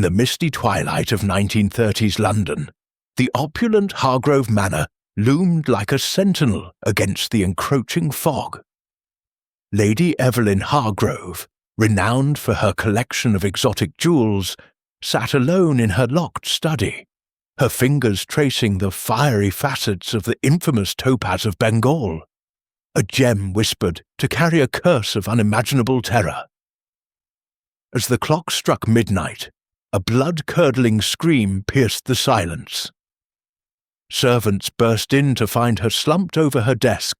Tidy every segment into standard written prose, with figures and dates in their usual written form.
the misty twilight of 1930s London, the opulent Hargrove Manor loomed like a sentinel against the encroaching fog. Lady Evelyn Hargrove, renowned for her collection of exotic jewels, sat alone in her locked study, her fingers tracing the fiery facets of the infamous topaz of Bengal, a gem whispered to carry a curse of unimaginable terror. As the clock struck midnight, a blood-curdling scream pierced the silence. Servants burst in to find her slumped over her desk,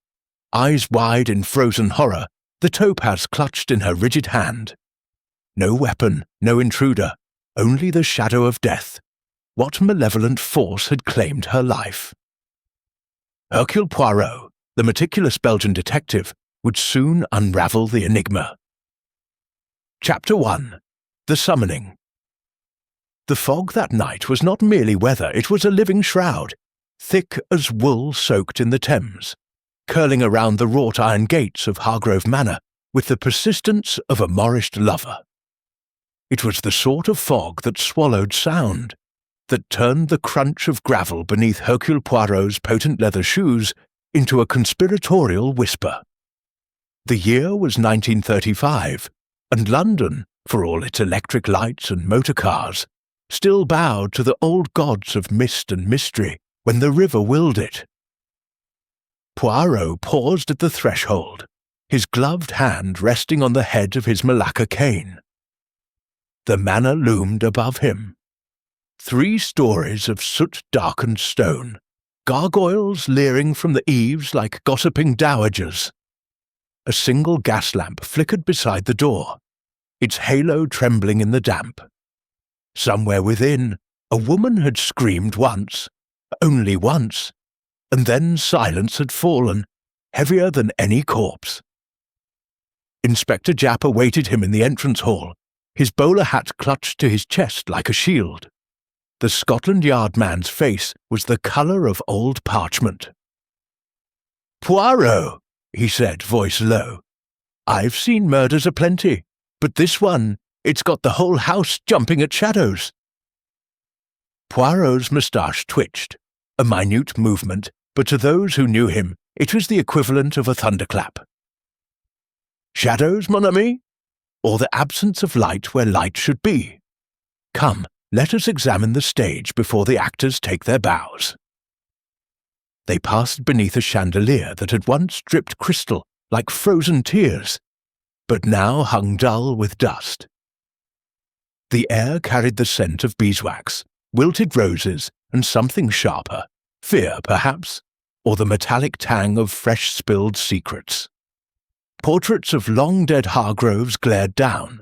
eyes wide in frozen horror, the topaz clutched in her rigid hand. No weapon, no intruder, only the shadow of death. What malevolent force had claimed her life? Hercule Poirot, the meticulous Belgian detective, would soon unravel the enigma. Chapter 1. The Summoning. The fog that night was not merely weather, it was a living shroud, thick as wool soaked in the Thames, curling around the wrought-iron gates of Hargrove Manor with the persistence of a morrished lover. It was the sort of fog that swallowed sound, that turned the crunch of gravel beneath Hercule Poirot's potent leather shoes into a conspiratorial whisper. The year was 1935, and London, for all its electric lights and motor cars, still bowed to the old gods of mist and mystery when the river willed it. Poirot paused at the threshold, his gloved hand resting on the head of his Malacca cane. The manor loomed above him. 3 stories of soot-darkened stone, gargoyles leering from the eaves like gossiping dowagers. A single gas lamp flickered beside the door, its halo trembling in the damp. Somewhere within, a woman had screamed once, only once, and then silence had fallen, heavier than any corpse. Inspector Japp awaited him in the entrance hall, his bowler hat clutched to his chest like a shield. The Scotland Yard man's face was the colour of old parchment. "Poirot," he said, voice low. "I've seen murders aplenty, but this one, it's got the whole house jumping at shadows." Poirot's moustache twitched, a minute movement, but to those who knew him, it was the equivalent of a thunderclap. "Shadows, mon ami? Or the absence of light where light should be? Come, let us examine the stage before the actors take their bows." They passed beneath a chandelier that had once dripped crystal like frozen tears, but now hung dull with dust. The air carried the scent of beeswax, wilted roses, and something sharper, fear perhaps, or the metallic tang of fresh spilled secrets. Portraits of long-dead Hargroves glared down,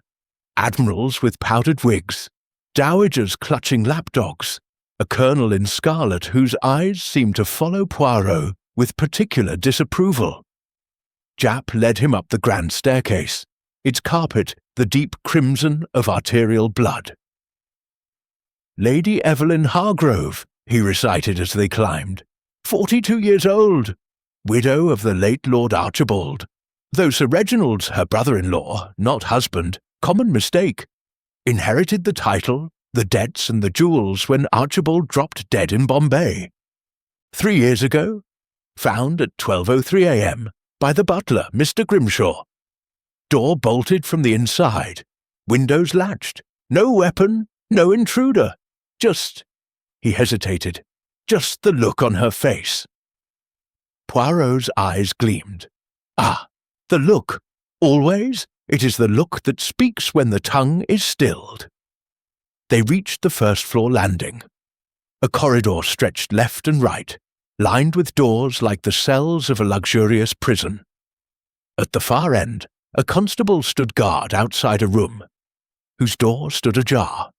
admirals with powdered wigs, dowagers clutching lapdogs, a colonel in scarlet whose eyes seemed to follow Poirot with particular disapproval. Japp led him up the grand staircase, its carpet the deep crimson of arterial blood. "Lady Evelyn Hargrove," he recited as they climbed, 42 years old, widow of the late Lord Archibald, though Sir Reginald's her brother-in-law, not husband, common mistake, inherited the title, the debts and the jewels when Archibald dropped dead in Bombay. 3 years ago, found at 12:03 a.m. by the butler, Mr. Grimshaw. Door bolted from the inside, windows latched, no weapon, no intruder, just, he hesitated, just the look on her face. Poirot's eyes gleamed. Ah, the look. Always, it is the look that speaks when the tongue is stilled. They reached the first-floor landing. A corridor stretched left and right, lined with doors like the cells of a luxurious prison. At the far end, a constable stood guard outside a room, whose door stood ajar.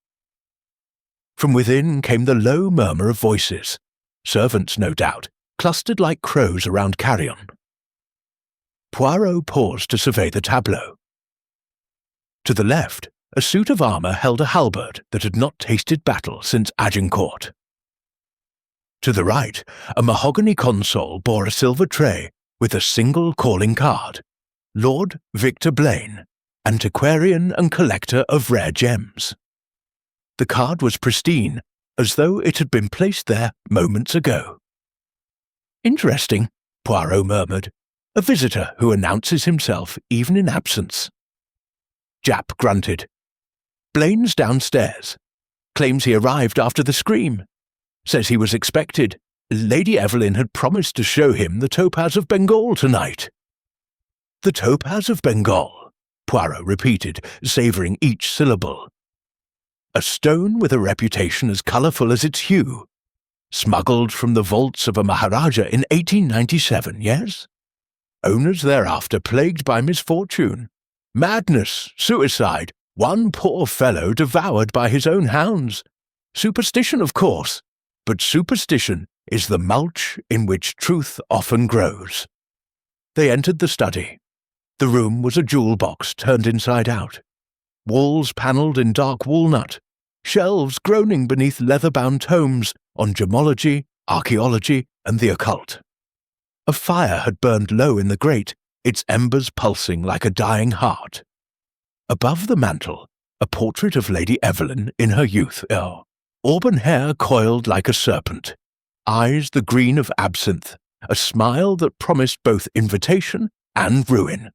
From within came the low murmur of voices, servants no doubt, clustered like crows around carrion. Poirot paused to survey the tableau. To the left, a suit of armour held a halberd that had not tasted battle since Agincourt. To the right, a mahogany console bore a silver tray with a single calling card, Lord Victor Blaine, antiquarian and collector of rare gems. The card was pristine, as though it had been placed there moments ago. "Interesting," Poirot murmured. "A visitor who announces himself even in absence." Japp grunted. "Blaine's downstairs. Claims he arrived after the scream. Says he was expected. Lady Evelyn had promised to show him the Topaz of Bengal tonight." "The Topaz of Bengal," Poirot repeated, savouring each syllable. "A stone with a reputation as colourful as its hue. Smuggled from the vaults of a Maharaja in 1897, yes? Owners thereafter plagued by misfortune. Madness, suicide, one poor fellow devoured by his own hounds. Superstition, of course, but superstition is the mulch in which truth often grows." They entered the study. The room was a jewel box turned inside out. Walls panelled in dark walnut, shelves groaning beneath leather-bound tomes on gemology, archaeology, and the occult. A fire had burned low in the grate, its embers pulsing like a dying heart. Above the mantel, a portrait of Lady Evelyn in her youth, auburn hair coiled like a serpent, eyes the green of absinthe, a smile that promised both invitation and ruin.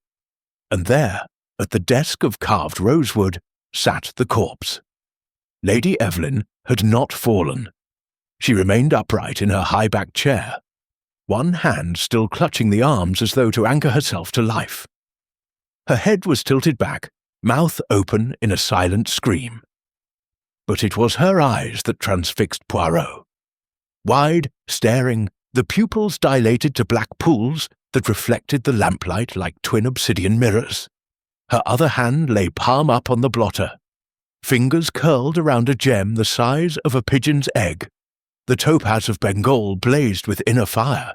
And there, at the desk of carved rosewood, sat the corpse. Lady Evelyn had not fallen. She remained upright in her high-backed chair, one hand still clutching the arms as though to anchor herself to life. Her head was tilted back, mouth open in a silent scream. But it was her eyes that transfixed Poirot. Wide, staring, the pupils dilated to black pools that reflected the lamplight like twin obsidian mirrors. Her other hand lay palm up on the blotter. Fingers curled around a gem the size of a pigeon's egg. The Topaz of Bengal blazed with inner fire.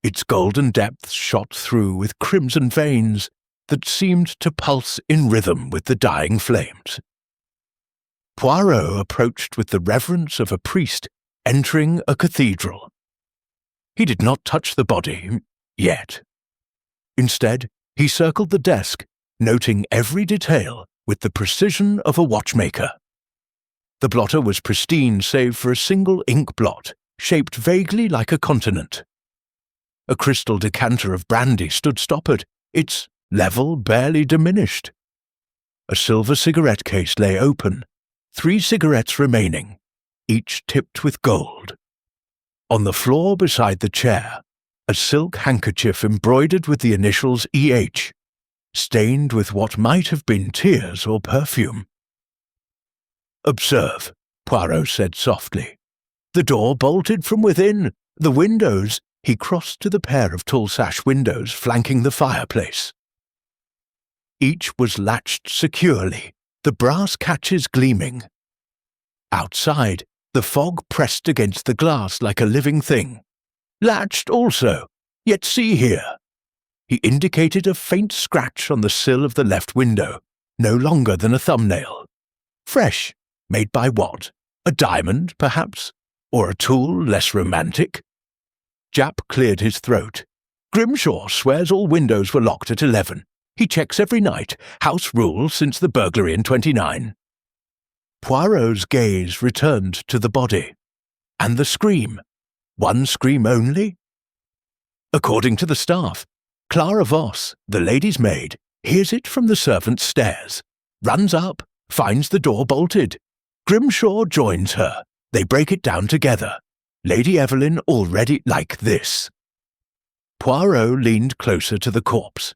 Its golden depths shot through with crimson veins that seemed to pulse in rhythm with the dying flames. Poirot approached with the reverence of a priest entering a cathedral. He did not touch the body, yet. Instead, he circled the desk, noting every detail with the precision of a watchmaker. The blotter was pristine save for a single ink blot, shaped vaguely like a continent. A crystal decanter of brandy stood stoppered, its level barely diminished. A silver cigarette case lay open, 3 cigarettes remaining, each tipped with gold. On the floor beside the chair, a silk handkerchief embroidered with the initials E.H., stained with what might have been tears or perfume. "Observe," Poirot said softly. "The door bolted from within. The windows—" He crossed to the pair of tall sash windows flanking the fireplace. Each was latched securely, the brass catches gleaming. Outside, the fog pressed against the glass like a living thing. "Latched also. Yet see here." He indicated a faint scratch on the sill of the left window, no longer than a thumbnail. "Fresh. Made by what? A diamond, perhaps? Or a tool less romantic?" Japp cleared his throat. "Grimshaw swears all windows were locked at 11. He checks every night. House rule since the burglary in 29. Poirot's gaze returned to the body. And the scream. One scream only? According to the staff, Clara Voss, the lady's maid, hears it from the servants' stairs, runs up, finds the door bolted. Grimshaw joins her. They break it down together. Lady Evelyn already like this. Poirot leaned closer to the corpse.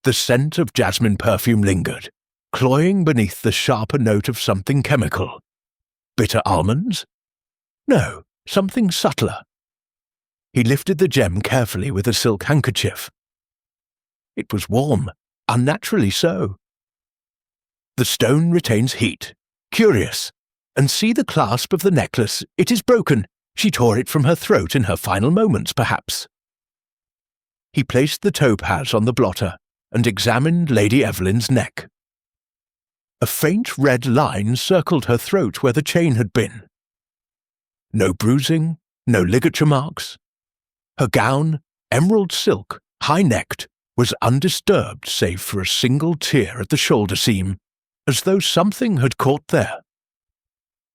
The scent of jasmine perfume lingered, cloying beneath the sharper note of something chemical. Bitter almonds? No, something subtler. He lifted the gem carefully with a silk handkerchief. It was warm, unnaturally so. The stone retains heat. Curious. And see the clasp of the necklace. It is broken. She tore it from her throat in her final moments, perhaps. He placed the topaz on the blotter and examined Lady Evelyn's neck. A faint red line circled her throat where the chain had been. No bruising, no ligature marks. Her gown, emerald silk, high-necked, was undisturbed save for a single tear at the shoulder seam, as though something had caught there.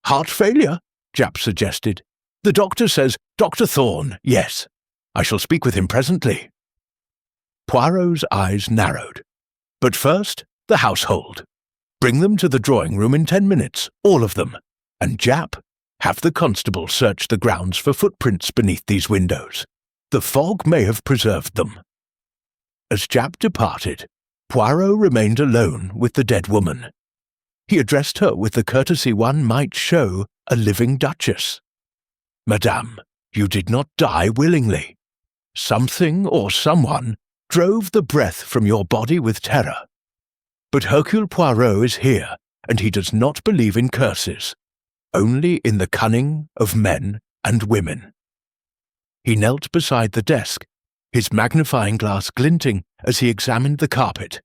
Heart failure? Japp suggested. The doctor says, Dr. Thorne, yes. I shall speak with him presently. Poirot's eyes narrowed. But first, the household. Bring them to the drawing room in 10 minutes, all of them. And Japp, have the constable search the grounds for footprints beneath these windows. The fog may have preserved them. As Japp departed, Poirot remained alone with the dead woman. He addressed her with the courtesy one might show a living duchess. Madame, you did not die willingly. Something or someone drove the breath from your body with terror. But Hercule Poirot is here, and he does not believe in curses, only in the cunning of men and women. He knelt beside the desk, his magnifying glass glinting as he examined the carpet.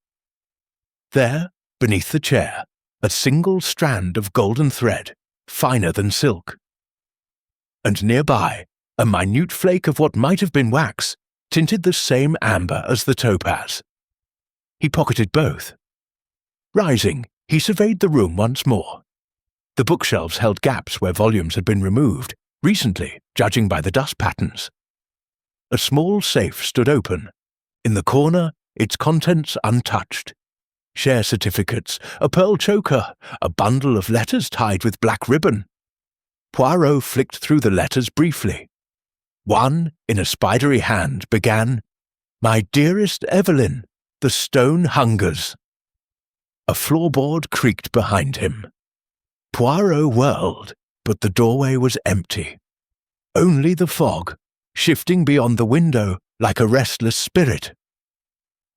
There, beneath the chair, a single strand of golden thread, finer than silk. And nearby, a minute flake of what might have been wax, tinted the same amber as the topaz. He pocketed both. Rising, he surveyed the room once more. The bookshelves held gaps where volumes had been removed, recently, judging by the dust patterns. A small safe stood open. In the corner, its contents untouched. Share certificates, a pearl choker, a bundle of letters tied with black ribbon. Poirot flicked through the letters briefly. One, in a spidery hand, began, "My dearest Evelyn, the stone hungers." A floorboard creaked behind him. Poirot whirled, but the doorway was empty. Only the fog, shifting beyond the window like a restless spirit.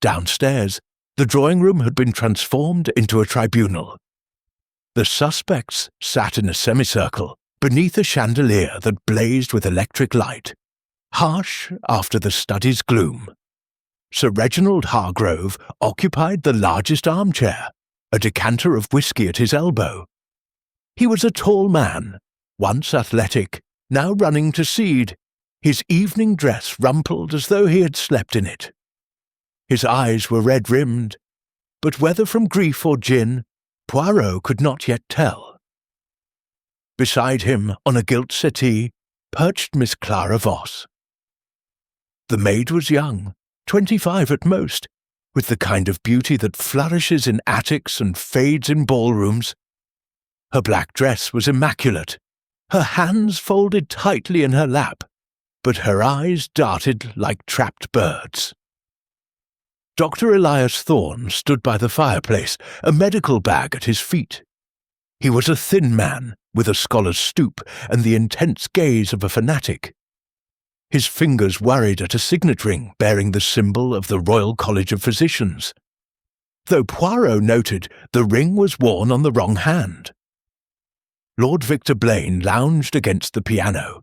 Downstairs, the drawing room had been transformed into a tribunal. The suspects sat in a semicircle beneath a chandelier that blazed with electric light, harsh after the study's gloom. Sir Reginald Hargrove occupied the largest armchair, a decanter of whisky at his elbow. He was a tall man, once athletic, now running to seed, his evening dress rumpled as though he had slept in it. His eyes were red-rimmed, but whether from grief or gin, Poirot could not yet tell. Beside him, on a gilt settee, perched Miss Clara Voss. The maid was young, 25 at most, with the kind of beauty that flourishes in attics and fades in ballrooms. Her black dress was immaculate, her hands folded tightly in her lap, but her eyes darted like trapped birds. Dr. Elias Thorne stood by the fireplace, a medical bag at his feet. He was a thin man, with a scholar's stoop and the intense gaze of a fanatic. His fingers worried at a signet ring bearing the symbol of the Royal College of Physicians, though Poirot noted the ring was worn on the wrong hand. Lord Victor Blaine lounged against the piano,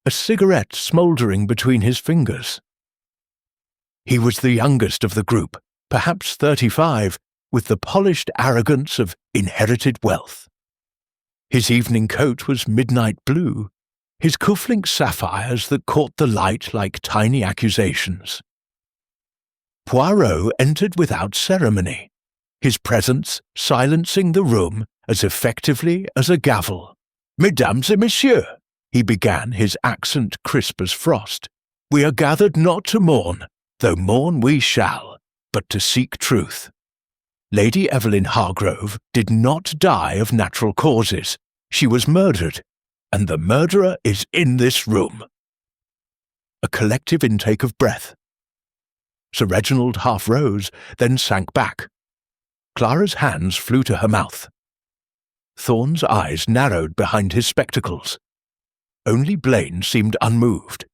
a cigarette smouldering between his fingers. He was the youngest of the group, perhaps 35, with the polished arrogance of inherited wealth. His evening coat was midnight blue, his cufflinks sapphires that caught the light like tiny accusations. Poirot entered without ceremony, his presence silencing the room as effectively as a gavel. "Mesdames et messieurs," he began, his accent crisp as frost, "we are gathered not to mourn, though mourn we shall, but to seek truth. Lady Evelyn Hargrove did not die of natural causes. She was murdered, and the murderer is in this room." A collective intake of breath. Sir Reginald half rose, then sank back. Clara's hands flew to her mouth. Thorne's eyes narrowed behind his spectacles. Only Blaine seemed unmoved,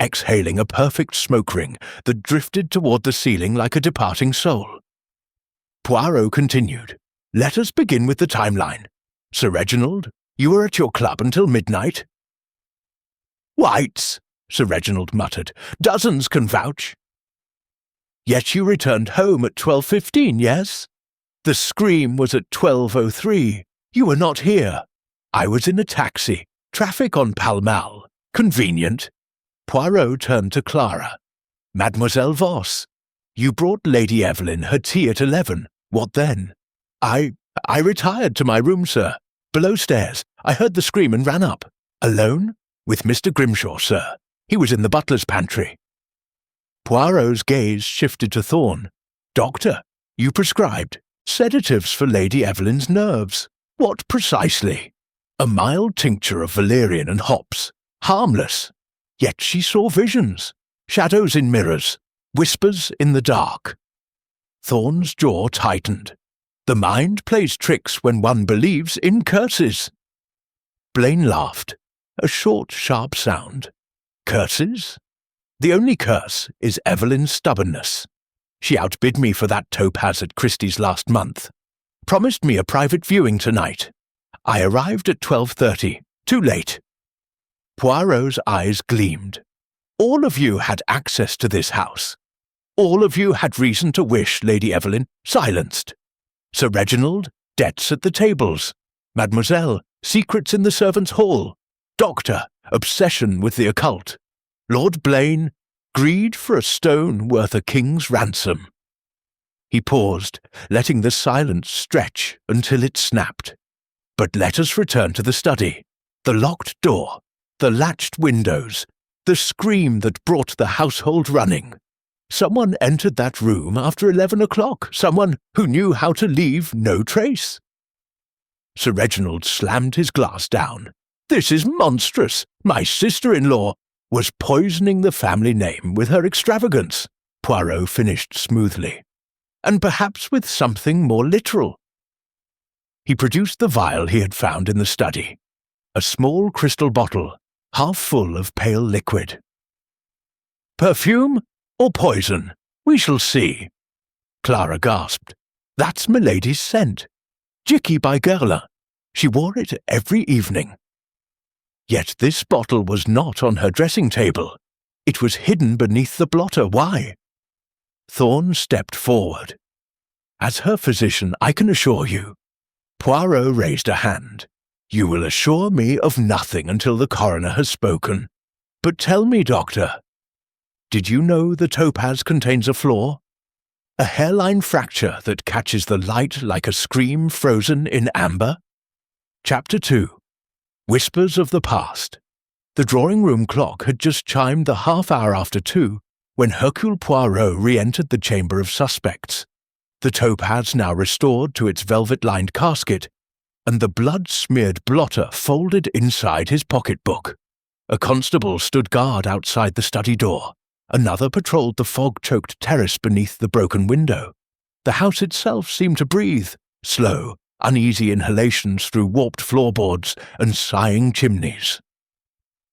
exhaling a perfect smoke ring that drifted toward the ceiling like a departing soul. Poirot continued, "Let us begin with the timeline. Sir Reginald, you were at your club until midnight?" "Whites," Sir Reginald muttered. "Dozens can vouch." "Yet you returned home at 12:15, yes? The scream was at 12:03. You were not here. I was in a taxi. Traffic on Pall Mall. Convenient." Poirot turned to Clara. "Mademoiselle Voss, you brought Lady Evelyn her tea at 11. What then?" I retired to my room, sir, below stairs. I heard the scream and ran up. Alone? With Mr. Grimshaw, sir. He was in the butler's pantry. Poirot's gaze shifted to Thorn. Doctor, you prescribed sedatives for Lady Evelyn's nerves. What precisely? A mild tincture of valerian and hops. Harmless. Yet she saw visions. Shadows in mirrors. Whispers in the dark. Thorn's jaw tightened. The mind plays tricks when one believes in curses. Blaine laughed. A short, sharp sound. Curses? The only curse is Evelyn's stubbornness. She outbid me for that topaz at Christie's last month. Promised me a private viewing tonight. I arrived at 12:30. Too late. Poirot's eyes gleamed. All of you had access to this house. All of you had reason to wish Lady Evelyn silenced. Sir Reginald, debts at the tables. Mademoiselle, secrets in the servants' hall. Doctor, obsession with the occult. Lord Blaine, greed for a stone worth a king's ransom. He paused, letting the silence stretch until it snapped. But let us return to the study. The locked door, the latched windows, the scream that brought the household running. Someone entered that room after 11 o'clock, someone who knew how to leave no trace. Sir Reginald slammed his glass down. This is monstrous. My sister-in-law was poisoning the family name with her extravagance, Poirot finished smoothly. And perhaps with something more literal. He produced the vial he had found in the study. A small crystal bottle, half full of pale liquid. Perfume or poison? We shall see. Clara gasped. That's Milady's scent. Jicky by Guerlain. She wore it every evening. Yet this bottle was not on her dressing table. It was hidden beneath the blotter. Why? Thorn stepped forward. As her physician, I can assure you. Poirot raised a hand. You will assure me of nothing until the coroner has spoken. But tell me, doctor, did you know the topaz contains a flaw? A hairline fracture that catches the light like a scream frozen in amber? Chapter 2. Whispers of the Past. The drawing-room clock had just chimed the half-hour after 2 when Hercule Poirot re-entered the chamber of suspects, the topaz now restored to its velvet-lined casket, and the blood-smeared blotter folded inside his pocketbook. A constable stood guard outside the study door. Another patrolled the fog-choked terrace beneath the broken window. The house itself seemed to breathe, slow, uneasy inhalations through warped floorboards and sighing chimneys.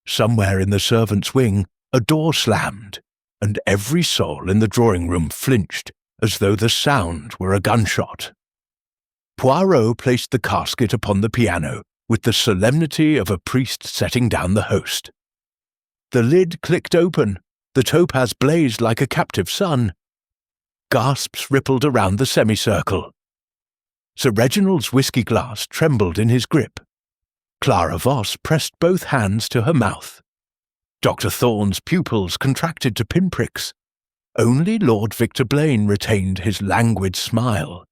Somewhere in the servants' wing, a door slammed, and every soul in the drawing-room flinched as though the sound were a gunshot. Poirot placed the casket upon the piano with the solemnity of a priest setting down the host. The lid clicked open. The topaz blazed like a captive sun. Gasps rippled around the semicircle. Sir Reginald's whisky glass trembled in his grip. Clara Voss pressed both hands to her mouth. Dr. Thorne's pupils contracted to pinpricks. Only Lord Victor Blaine retained his languid smile,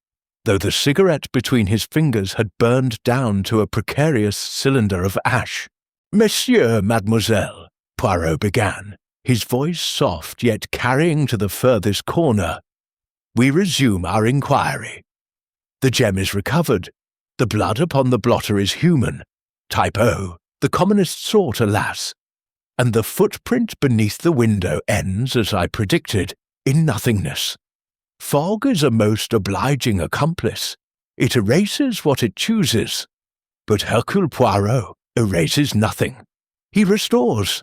though the cigarette between his fingers had burned down to a precarious cylinder of ash. "Monsieur, mademoiselle," Poirot began, his voice soft yet carrying to the furthest corner, "we resume our inquiry. The gem is recovered. The blood upon the blotter is human. Type O, the commonest sort, alas. And the footprint beneath the window ends, as I predicted, in nothingness. Fog is a most obliging accomplice. It erases what it chooses. But Hercule Poirot erases nothing. He restores."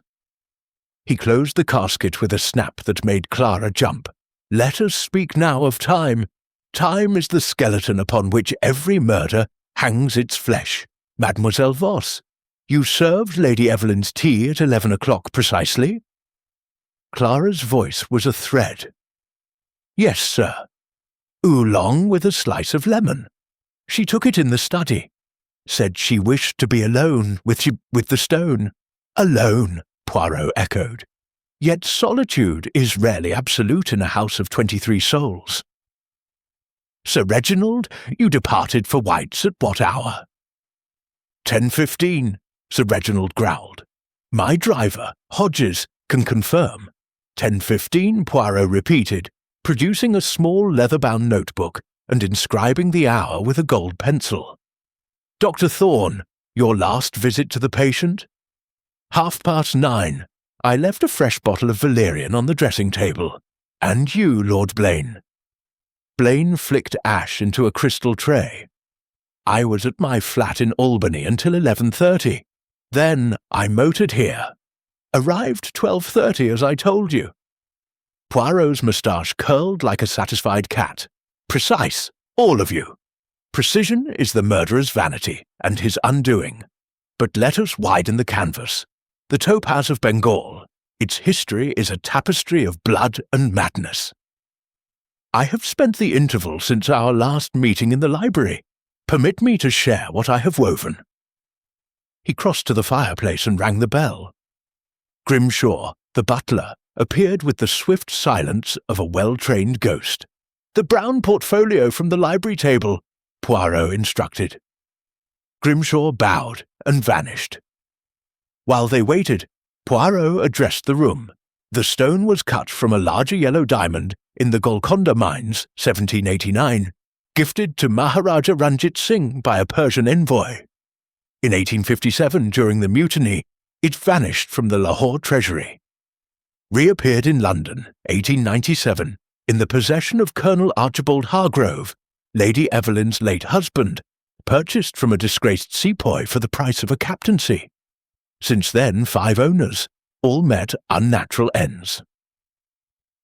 He closed the casket with a snap that made Clara jump. "Let us speak now of time. Time is the skeleton upon which every murder hangs its flesh. Mademoiselle Voss, you served Lady Evelyn's tea at 11 o'clock precisely?" Clara's voice was a thread. "Yes, sir. Oolong with a slice of lemon. She took it in the study. Said she wished to be alone with the stone." "Alone," Poirot echoed. "Yet solitude is rarely absolute in a house of 23 souls. Sir Reginald, you departed for White's at what hour?" 10:15, Sir Reginald growled. My driver, Hodges, can confirm. 10:15, Poirot repeated, producing a small leather-bound notebook and inscribing the hour with a gold pencil. Dr. Thorne, your last visit to the patient? 9:30. I left a fresh bottle of valerian on the dressing table. And you, Lord Blaine. Blaine flicked ash into a crystal tray. I was at my flat in Albany until 11:30. Then I motored here. Arrived 12:30 as I told you. Poirot's moustache curled like a satisfied cat. Precise, all of you. Precision is the murderer's vanity and his undoing. But let us widen the canvas. The Topaz of Bengal. Its history is a tapestry of blood and madness. I have spent the interval since our last meeting in the library. Permit me to share what I have woven. He crossed to the fireplace and rang the bell. Grimshaw, the butler, appeared with the swift silence of a well-trained ghost. The brown portfolio from the library table, Poirot instructed. Grimshaw bowed and vanished. While they waited, Poirot addressed the room. The stone was cut from a larger yellow diamond in the Golconda mines, 1789, gifted to Maharaja Ranjit Singh by a Persian envoy. In 1857, during the mutiny, it vanished from the Lahore treasury. Reappeared in London, 1897, in the possession of Colonel Archibald Hargrove, Lady Evelyn's late husband, purchased from a disgraced sepoy for the price of a captaincy. Since then, 5 owners, all met unnatural ends.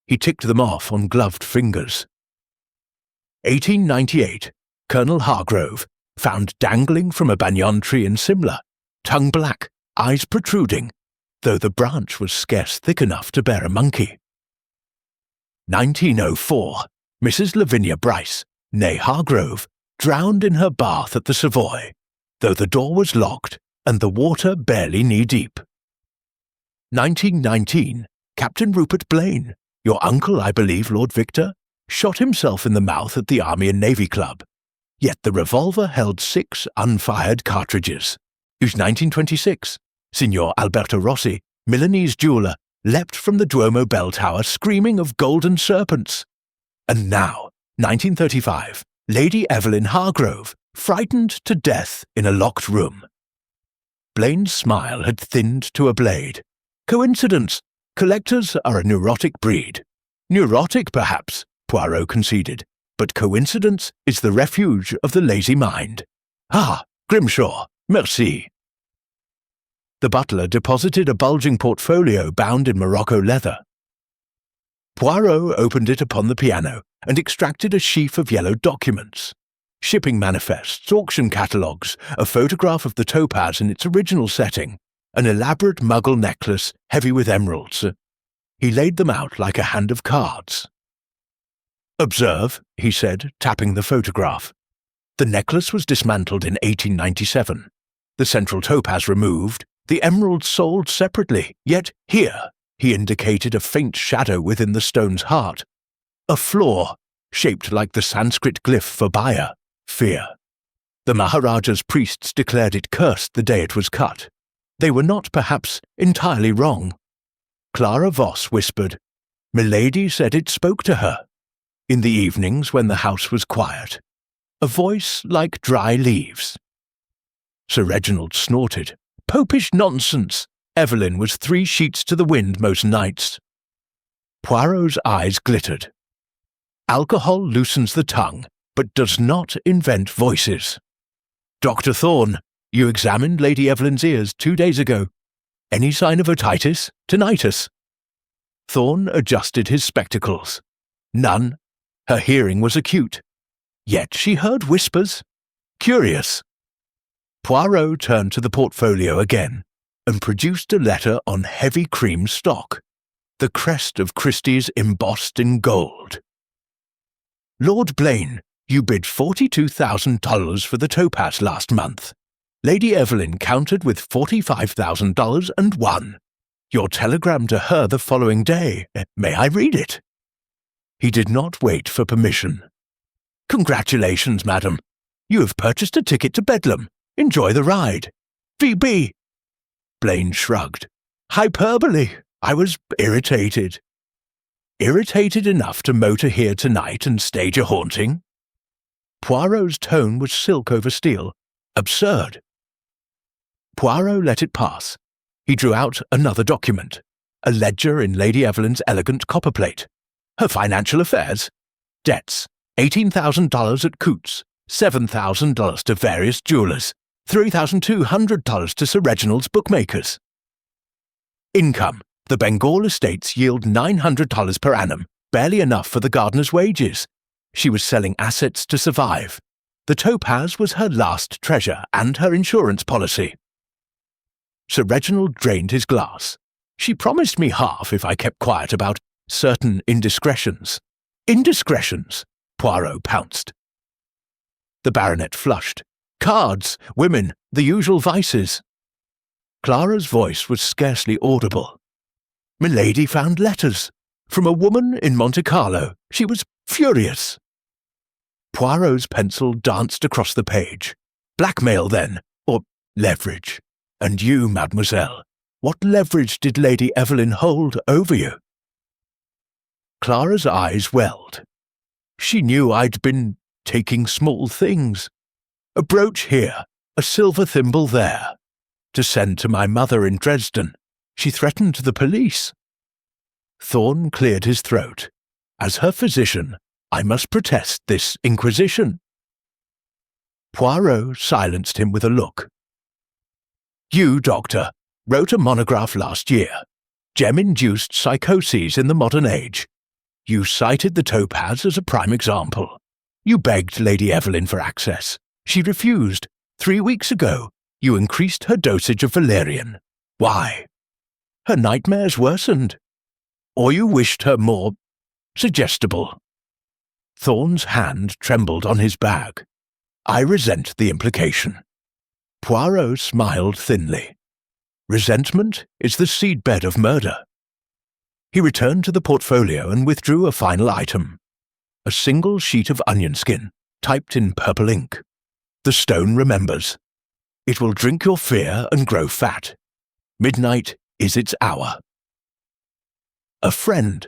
He ticked them off on gloved fingers. 1898, Colonel Hargrove, found dangling from a banyan tree in Simla, tongue black, eyes protruding, though the branch was scarce thick enough to bear a monkey. 1904, Mrs. Lavinia Bryce, née Hargrove, drowned in her bath at the Savoy, though the door was locked and the water barely knee-deep. 1919, Captain Rupert Blaine, your uncle, I believe, Lord Victor, shot himself in the mouth at the Army and Navy Club, yet the revolver held 6 unfired cartridges. 1926, Signor Alberto Rossi, Milanese jeweller, leapt from the Duomo bell tower screaming of golden serpents. And now, 1935, Lady Evelyn Hargrove, frightened to death in a locked room. Blaine's smile had thinned to a blade. Coincidence. Collectors are a neurotic breed. Neurotic, perhaps, Poirot conceded, but coincidence is the refuge of the lazy mind. Ah, Grimshaw, merci. The butler deposited a bulging portfolio bound in Morocco leather. Poirot opened it upon the piano and extracted a sheaf of yellow documents. Shipping manifests, auction catalogues, a photograph of the topaz in its original setting, an elaborate Mughal necklace heavy with emeralds. He laid them out like a hand of cards. Observe, he said, tapping the photograph. The necklace was dismantled in 1897. The central topaz removed, the emeralds sold separately, yet here, he indicated a faint shadow within the stone's heart. A flaw, shaped like the Sanskrit glyph for buyer, fear. The Maharaja's priests declared it cursed the day it was cut. They were not, perhaps, entirely wrong. Clara Voss whispered, "Milady said it spoke to her." In the evenings when the house was quiet. A voice like dry leaves. Sir Reginald snorted. Popish nonsense! Evelyn was 3 sheets to the wind most nights. Poirot's eyes glittered. Alcohol loosens the tongue, but does not invent voices. Dr. Thorne, you examined Lady Evelyn's ears 2 days ago. Any sign of otitis? Tinnitus? Thorne adjusted his spectacles. None. Her hearing was acute. Yet she heard whispers. Curious. Poirot turned to the portfolio again and produced a letter on heavy cream stock, the crest of Christie's embossed in gold. Lord Blaine, you bid $42,000 for the topaz last month. Lady Evelyn countered with $45,000 and won. Your telegram to her the following day. May I read it? He did not wait for permission. Congratulations, madam. You have purchased a ticket to Bedlam. Enjoy the ride. VB. Blaine shrugged. Hyperbole. I was irritated. Irritated enough to motor here tonight and stage a haunting? Poirot's tone was silk over steel. Absurd. Poirot let it pass. He drew out another document, a ledger in Lady Evelyn's elegant copperplate. Her financial affairs. Debts, $18,000 at Coots, $7,000 to various jewelers, $3,200 to Sir Reginald's bookmakers. Income. The Bengal estates yield $900 per annum, barely enough for the gardener's wages. She was selling assets to survive. The topaz was her last treasure and her insurance policy. Sir Reginald drained his glass. She promised me half if I kept quiet about certain indiscretions. Indiscretions? Poirot pounced. The baronet flushed. Cards, women, the usual vices. Clara's voice was scarcely audible. Milady found letters. From a woman in Monte Carlo. She was furious. Poirot's pencil danced across the page. Blackmail, then, or leverage. And you, mademoiselle, what leverage did Lady Evelyn hold over you? Clara's eyes welled. She knew I'd been taking small things. A brooch here, a silver thimble there. To send to my mother in Dresden. She threatened the police. Thorne cleared his throat. As her physician, I must protest this inquisition. Poirot silenced him with a look. You, doctor, wrote a monograph last year. Gem-induced psychoses in the modern age. You cited the topaz as a prime example. You begged Lady Evelyn for access. She refused. 3 weeks ago, you increased her dosage of valerian. Why? Her nightmares worsened. Or you wished her more suggestible. Thorne's hand trembled on his bag. I resent the implication. Poirot smiled thinly. Resentment is the seedbed of murder. He returned to the portfolio and withdrew a final item. A single sheet of onion skin, typed in purple ink. The stone remembers. It will drink your fear and grow fat. Midnight is its hour. A friend.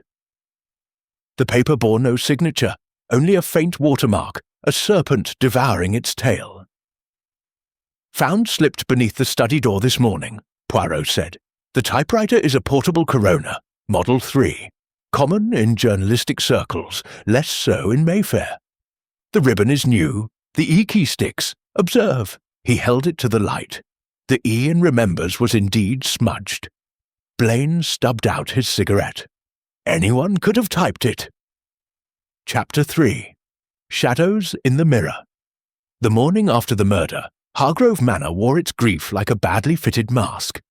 The paper bore no signature, only a faint watermark, a serpent devouring its tail. Found slipped beneath the study door this morning, Poirot said. The typewriter is a portable Corona, Model 3. Common in journalistic circles, less so in Mayfair. The ribbon is new, the E-key sticks. Observe. He held it to the light. The E in remembers was indeed smudged. Blaine stubbed out his cigarette. Anyone could have typed it. Chapter 3. Shadows in the Mirror. The morning after the murder, Hargrove Manor wore its grief like a badly fitted mask.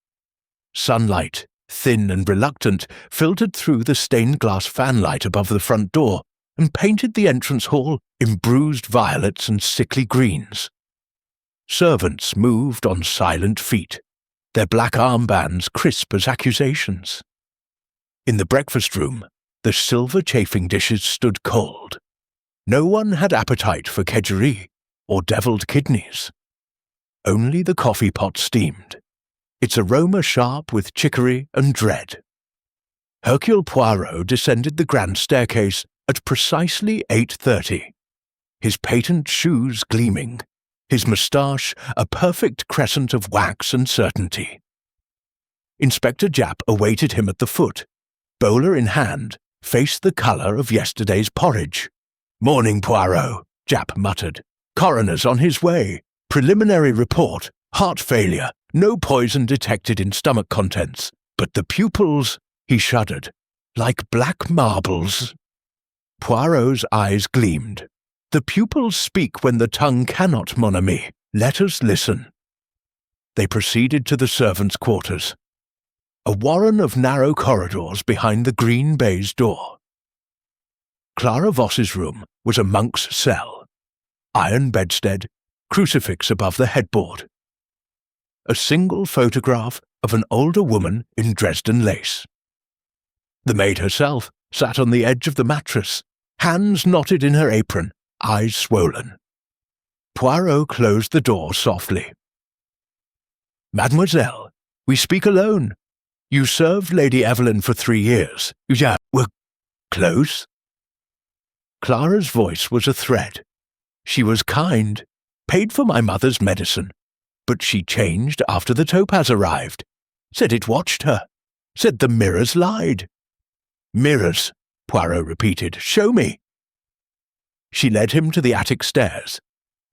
Sunlight, thin and reluctant, filtered through the stained-glass fanlight above the front door and painted the entrance hall in bruised violets and sickly greens. Servants moved on silent feet, their black armbands crisp as accusations. In the breakfast room, the silver chafing dishes stood cold. No one had appetite for kedgeree or devilled kidneys. Only the coffee pot steamed, its aroma sharp with chicory and dread. Hercule Poirot descended the grand staircase at precisely 8:30, his patent shoes gleaming, his moustache a perfect crescent of wax and certainty. Inspector Japp awaited him at the foot, bowler in hand, face the colour of yesterday's porridge. "Morning, Poirot," Japp muttered. "Coroner's on his way. Preliminary report, heart failure, no poison detected in stomach contents. But the pupils," he shuddered, "like black marbles." Poirot's eyes gleamed. "The pupils speak when the tongue cannot, mon ami. Let us listen." They proceeded to the servants' quarters. A warren of narrow corridors behind the green baize door. Clara Voss's room was a monk's cell. Iron bedstead, crucifix above the headboard. A single photograph of an older woman in Dresden lace. The maid herself sat on the edge of the mattress, hands knotted in her apron, eyes swollen. Poirot closed the door softly. Mademoiselle, we speak alone. You served Lady Evelyn for 3 years. Yeah, we're close. Clara's voice was a thread. She was kind, paid for my mother's medicine, but she changed after the Topaz arrived. Said it watched her. Said the mirrors lied. Mirrors, Poirot repeated. Show me. She led him to the attic stairs,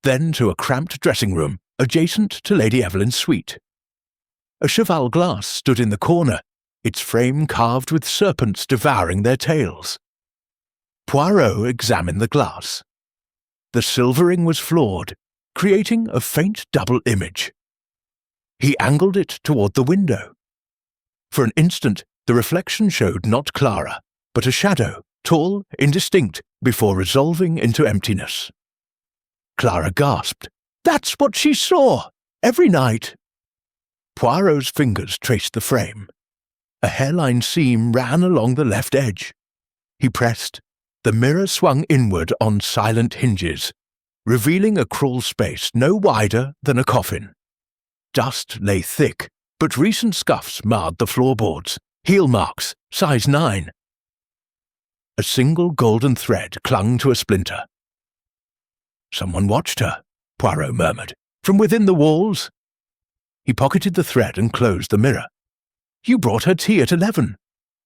then to a cramped dressing room adjacent to Lady Evelyn's suite. A cheval glass stood in the corner, its frame carved with serpents devouring their tails. Poirot examined the glass. The silvering was flawed, creating a faint double image. He angled it toward the window. For an instant, the reflection showed not Clara, but a shadow, tall, indistinct, before resolving into emptiness. Clara gasped. That's what she saw! Every night! Poirot's fingers traced the frame. A hairline seam ran along the left edge. He pressed. The mirror swung inward on silent hinges, revealing a crawl space no wider than a coffin. Dust lay thick, but recent scuffs marred the floorboards. Heel marks, size 9. A single golden thread clung to a splinter. Someone watched her, Poirot murmured. From within the walls? He pocketed the thread and closed the mirror. You brought her tea at 11.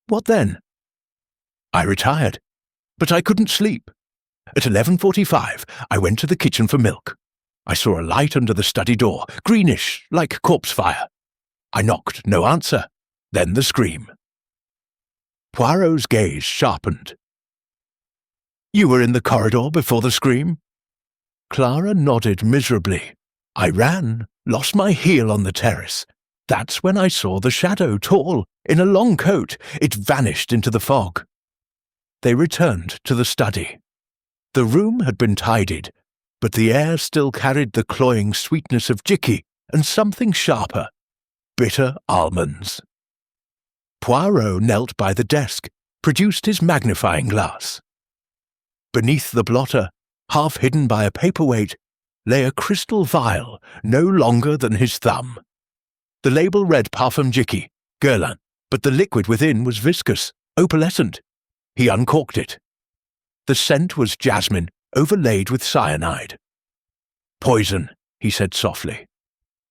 What then? I retired, but I couldn't sleep. At 11:45, I went to the kitchen for milk. I saw a light under the study door, greenish, like corpse fire. I knocked, no answer. Then the scream. Poirot's gaze sharpened. You were in the corridor before the scream? Clara nodded miserably. I ran, lost my heel on the terrace. That's when I saw the shadow, tall, in a long coat. It vanished into the fog. They returned to the study. The room had been tidied, but the air still carried the cloying sweetness of jicky and something sharper, bitter almonds. Poirot knelt by the desk, produced his magnifying glass. Beneath the blotter, half hidden by a paperweight, lay a crystal vial no longer than his thumb. The label read Parfum Jicky, Guerlain, but the liquid within was viscous, opalescent. He uncorked it. The scent was jasmine, overlaid with cyanide. Poison, he said softly.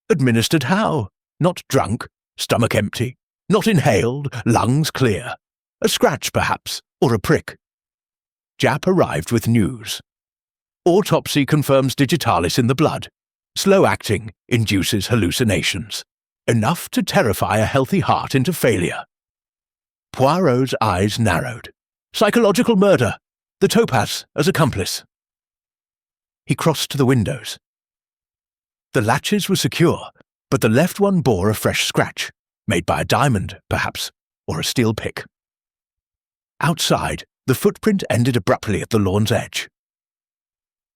Administered how? Not drunk, stomach empty, not inhaled, lungs clear. A scratch, perhaps, or a prick. Japp arrived with news. Autopsy confirms digitalis in the blood. Slow acting, induces hallucinations. Enough to terrify a healthy heart into failure. Poirot's eyes narrowed. Psychological murder. The Topaz as accomplice. He crossed to the windows. The latches were secure, but the left one bore a fresh scratch, made by a diamond, perhaps, or a steel pick. Outside, the footprint ended abruptly at the lawn's edge.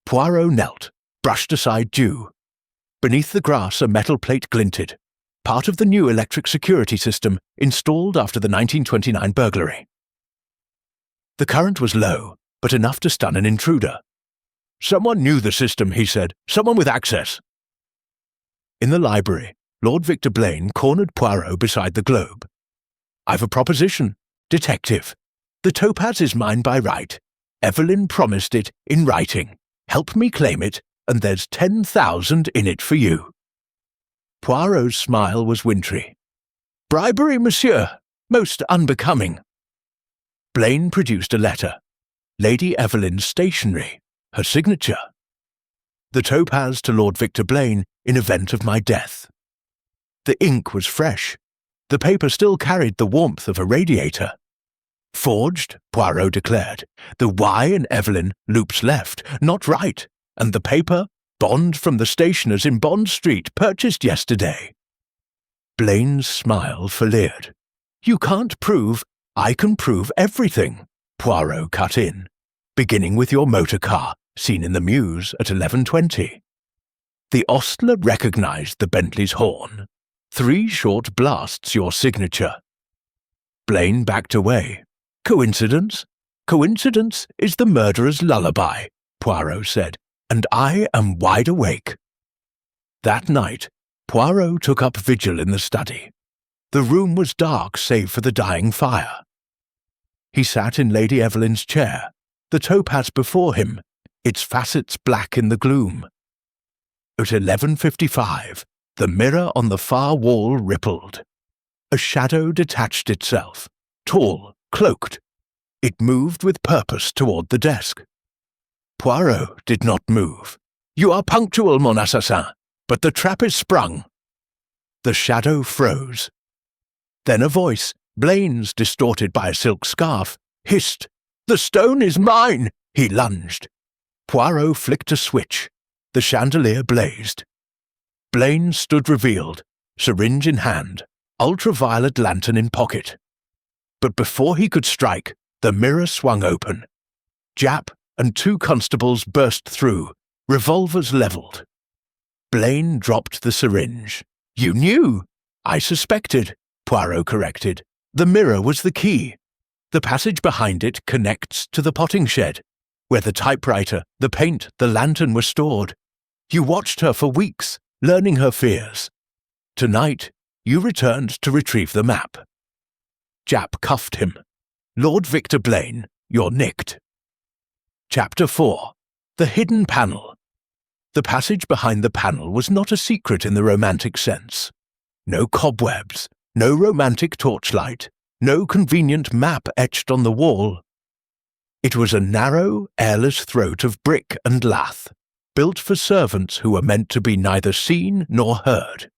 Poirot knelt, brushed aside dew. Beneath the grass a metal plate glinted, part of the new electric security system installed after the 1929 burglary. The current was low, but enough to stun an intruder. Someone knew the system, he said. Someone with access. In the library, Lord Victor Blaine cornered Poirot beside the globe. I've a proposition. Detective. The Topaz is mine by right. Evelyn promised it in writing. Help me claim it, and there's 10,000 in it for you. Poirot's smile was wintry. Bribery, monsieur. Most unbecoming. Blaine produced a letter. Lady Evelyn's stationery. Her signature. The Topaz to Lord Victor Blaine in event of my death. The ink was fresh. The paper still carried the warmth of a radiator. Forged, Poirot declared. The Y in Evelyn loops left, not right, and the paper, bond from the stationers in Bond Street, purchased yesterday. Blaine's smile flared. You can't prove. I can prove everything, Poirot cut in, beginning with your motor car, seen in the Mews at 11:20. The ostler recognized the Bentley's horn. 3 short blasts your signature. Blaine backed away. Coincidence? Coincidence is the murderer's lullaby, Poirot said, and I am wide awake. That night, Poirot took up vigil in the study. The room was dark save for the dying fire. He sat in Lady Evelyn's chair, the topaz before him, its facets black in the gloom. At 11:55, the mirror on the far wall rippled. A shadow detached itself, tall, cloaked. It moved with purpose toward the desk. Poirot did not move. "You are punctual, mon assassin, but the trap is sprung." The shadow froze. Then a voice, Blaine's distorted by a silk scarf, hissed, "The stone is mine!" He lunged. Poirot flicked a switch. The chandelier blazed. Blaine stood revealed, syringe in hand, ultraviolet lantern in pocket. But before he could strike, the mirror swung open. Japp and 2 constables burst through, revolvers levelled. Blaine dropped the syringe. "You knew!" "I suspected," Poirot corrected. "The mirror was the key. The passage behind it connects to the potting shed, where the typewriter, the paint, the lantern were stored. You watched her for weeks, learning her fears. Tonight, you returned to retrieve the map." Japp cuffed him. "Lord Victor Blaine, you're nicked." Chapter 4. The Hidden Panel. The passage behind the panel was not a secret in the romantic sense. No cobwebs, no romantic torchlight, no convenient map etched on the wall. It was a narrow, airless throat of brick and lath, built for servants who were meant to be neither seen nor heard.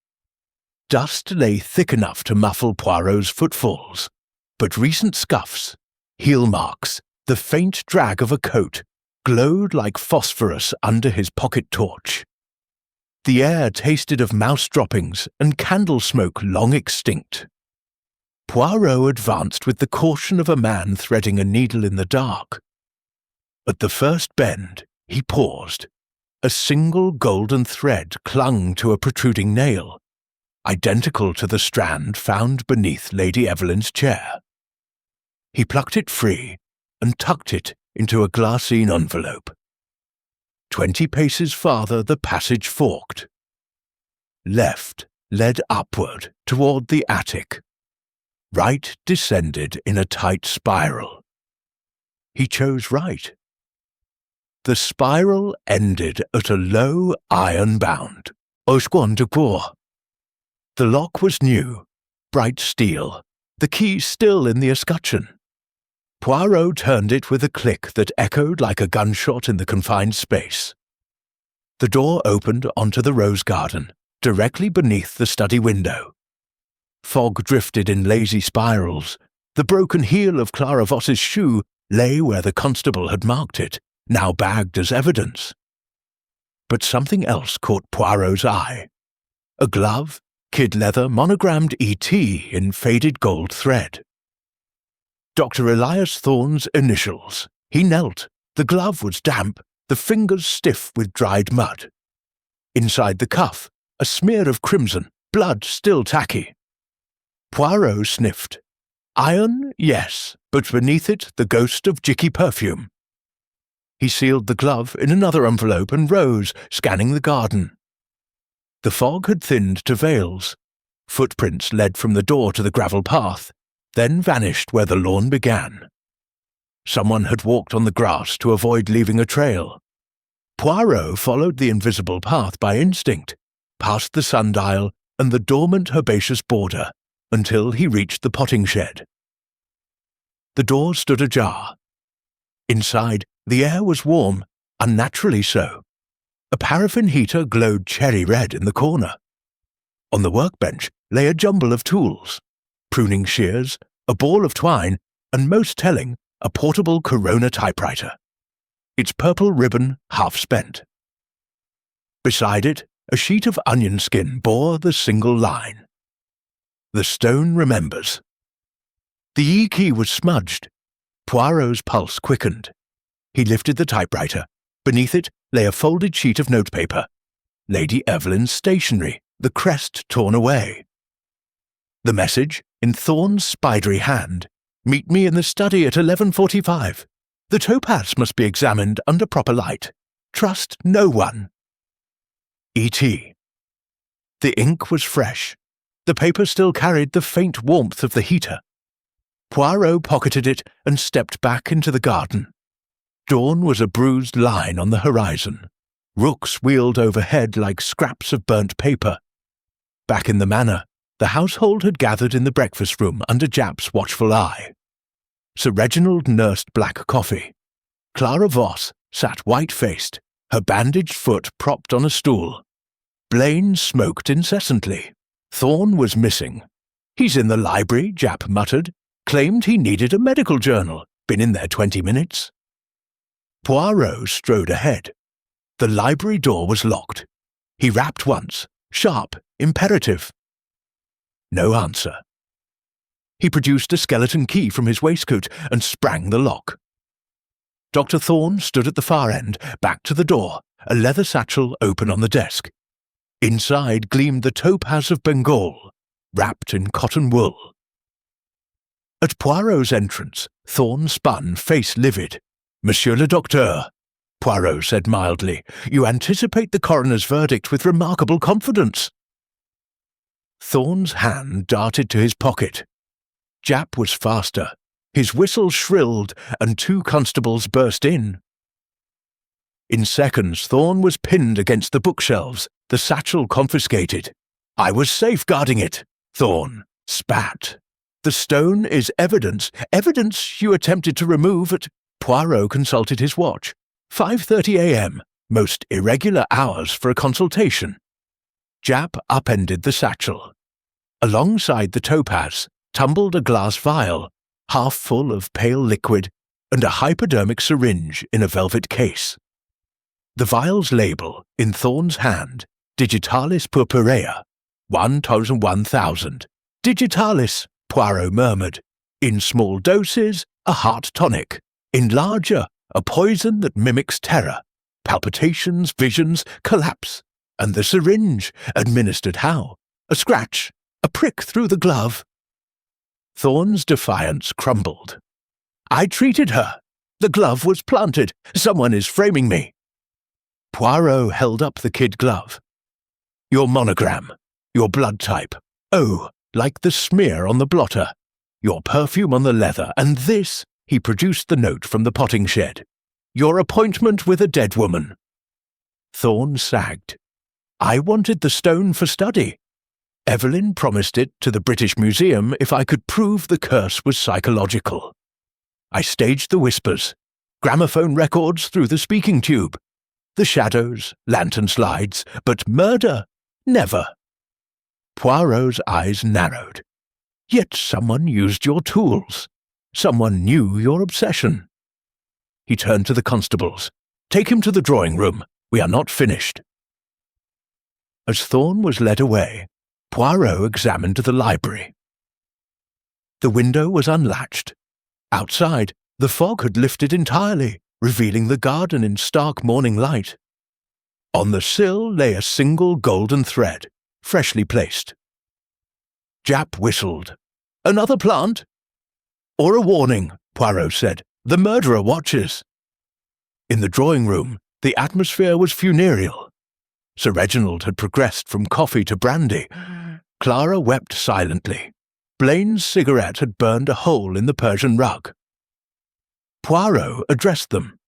Dust lay thick enough to muffle Poirot's footfalls, but recent scuffs, heel marks, the faint drag of a coat, glowed like phosphorus under his pocket torch. The air tasted of mouse droppings and candle smoke long extinct. Poirot advanced with the caution of a man threading a needle in the dark. At the first bend, he paused. A single golden thread clung to a protruding nail, identical to the strand found beneath Lady Evelyn's chair. He plucked it free and tucked it into a glassine envelope. 20 paces farther the passage forked. Left led upward toward the attic. Right descended in a tight spiral. He chose right. The spiral ended at a low iron bound. The lock was new, bright steel, the key still in the escutcheon. Poirot turned it with a click that echoed like a gunshot in the confined space. The door opened onto the rose garden, directly beneath the study window. Fog drifted in lazy spirals. The broken heel of Clara Voss's shoe lay where the constable had marked it, now bagged as evidence. But something else caught Poirot's eye. A glove, kid leather, monogrammed E.T. in faded gold thread. Dr. Elias Thorne's initials. He knelt. The glove was damp, the fingers stiff with dried mud. Inside the cuff, a smear of crimson, blood still tacky. Poirot sniffed. Iron, yes, but beneath it the ghost of jicky perfume. He sealed the glove in another envelope and rose, scanning the garden. The fog had thinned to veils. Footprints led from the door to the gravel path, then vanished where the lawn began. Someone had walked on the grass to avoid leaving a trail. Poirot followed the invisible path by instinct, past the sundial and the dormant herbaceous border, until he reached the potting shed. The door stood ajar. Inside, the air was warm, unnaturally so. A paraffin heater glowed cherry red in the corner. On the workbench lay a jumble of tools, pruning shears, a ball of twine, and most telling, a portable Corona typewriter. Its purple ribbon half spent. Beside it, a sheet of onion skin bore the single line. The stone remembers. The E-key was smudged. Poirot's pulse quickened. He lifted the typewriter. Beneath it lay a folded sheet of notepaper. Lady Evelyn's stationery, the crest torn away. The message, in Thorne's spidery hand, "Meet me in the study at 11:45. The topaz must be examined under proper light. Trust no one." E.T. The ink was fresh. The paper still carried the faint warmth of the heater. Poirot pocketed it and stepped back into the garden. Dawn was a bruised line on the horizon. Rooks wheeled overhead like scraps of burnt paper. Back in the manor, the household had gathered in the breakfast room under Japp's watchful eye. Sir Reginald nursed black coffee. Clara Voss sat white-faced, her bandaged foot propped on a stool. Blaine smoked incessantly. Thorne was missing. "He's in the library," Japp muttered. "Claimed he needed a medical journal. Been in there 20 minutes." Poirot strode ahead. The library door was locked. He rapped once, sharp, imperative. No answer. He produced a skeleton key from his waistcoat and sprang the lock. Dr. Thorne stood at the far end, back to the door, a leather satchel open on the desk. Inside gleamed the topaz of Bengal, wrapped in cotton wool. At Poirot's entrance, Thorne spun, face livid. "Monsieur le Docteur," Poirot said mildly, "you anticipate the coroner's verdict with remarkable confidence." Thorne's hand darted to his pocket. Japp was faster. His whistle shrilled, and 2 constables burst in. In seconds, Thorne was pinned against the bookshelves, the satchel confiscated. "I was safeguarding it," Thorne spat. "The stone is evidence. Evidence you attempted to remove at—" Poirot consulted his watch. 5:30 a.m., most irregular hours for a consultation. Japp upended the satchel. Alongside the topaz tumbled a glass vial, half full of pale liquid, and a hypodermic syringe in a velvet case. The vial's label, in Thorne's hand, Digitalis purpurea, 1000. Digitalis, Poirot murmured. In small doses, a heart tonic. In larger, a poison that mimics terror, palpitations, visions, collapse. And the syringe, administered how? A scratch, a prick through the glove. Thorne's defiance crumbled. "I treated her. The glove was planted. Someone is framing me." Poirot held up the kid glove. "Your monogram, your blood type. Oh, like the smear on the blotter. Your perfume on the leather, and this," he produced the note from the potting shed. "Your appointment with a dead woman." Thorne sagged. "I wanted the stone for study. Evelyn promised it to the British Museum if I could prove the curse was psychological. I staged the whispers, gramophone records through the speaking tube, the shadows, lantern slides, but murder, never." Poirot's eyes narrowed. "Yet someone used your tools. Someone knew your obsession." He turned to the constables. "Take him to the drawing room. We are not finished." As Thorne was led away, Poirot examined the library. The window was unlatched. Outside, the fog had lifted entirely, revealing the garden in stark morning light. On the sill lay a single golden thread, freshly placed. Japp whistled. "Another plant?" "Or a warning," Poirot said. "The murderer watches." In the drawing room, the atmosphere was funereal. Sir Reginald had progressed from coffee to brandy. Clara wept silently. Blaine's cigarette had burned a hole in the Persian rug. Poirot addressed them.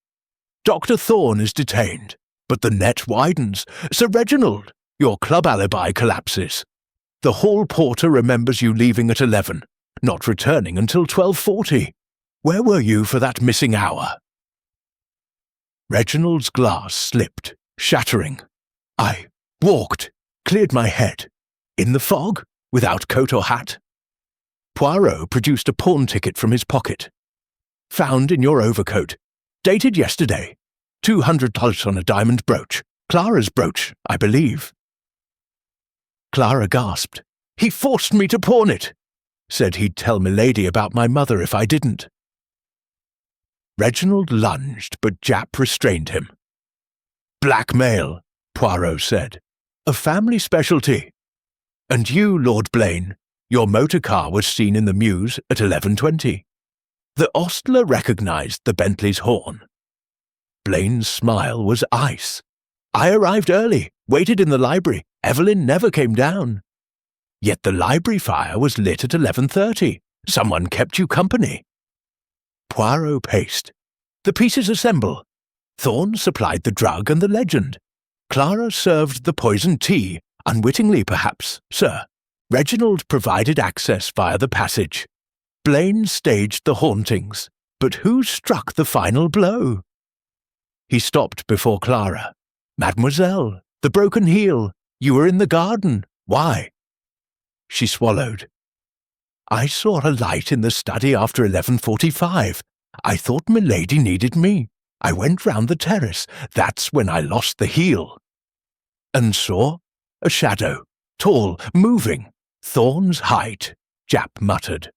"Dr. Thorne is detained, but the net widens. Sir Reginald, your club alibi collapses. The hall porter remembers you leaving at 11, not returning until 12:40. Where were you for that missing hour?" Reginald's glass slipped, shattering. "I walked, cleared my head. In the fog, without coat or hat." Poirot produced a pawn ticket from his pocket. "Found in your overcoat. Dated yesterday. $200 on a diamond brooch. Clara's brooch, I believe." Clara gasped. "He forced me to pawn it. Said he'd tell milady about my mother if I didn't." Reginald lunged, but Japp restrained him. "Blackmail," Poirot said. "A family specialty. And you, Lord Blaine, your motor car was seen in the mews at 11:20. The ostler recognized the Bentley's horn." Blaine's smile was ice. "I arrived early, waited in the library, Evelyn never came down. Yet the library fire was lit at 11:30. Someone kept you company." Poirot paced. "The pieces assemble. Thorn supplied the drug and the legend. Clara served the poisoned tea, unwittingly perhaps, sir. Reginald provided access via the passage. Blaine staged the hauntings. But who struck the final blow?" He stopped before Clara. "Mademoiselle, the broken heel. You were in the garden. Why?" She swallowed. "I saw a light in the study after 11:45. I thought Milady needed me. I went round the terrace. That's when I lost the heel." "And saw?" "A shadow. Tall, moving. Thorn's height," Japp muttered.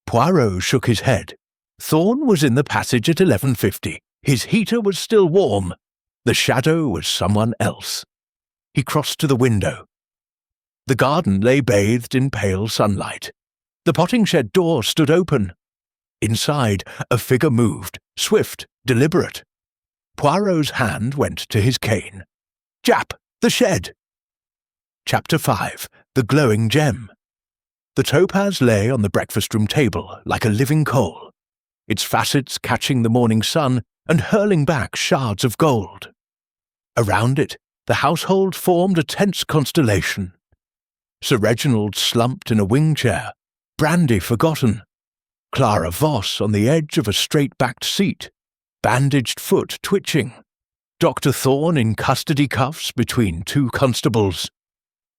Poirot shook his head. "Thorn was in the passage at 11:50. His heater was still warm. The shadow was someone else." He crossed to the window. The garden lay bathed in pale sunlight. The potting shed door stood open. Inside, a figure moved, swift, deliberate. Poirot's hand went to his cane. "Japp, the shed!" Chapter 5. The Glowing Gem. The topaz lay on the breakfast-room table like a living coal, its facets catching the morning sun and hurling back shards of gold. Around it, the household formed a tense constellation. Sir Reginald slumped in a wing-chair, brandy forgotten. Clara Voss on the edge of a straight-backed seat, bandaged foot twitching. Dr. Thorne in custody cuffs between two constables.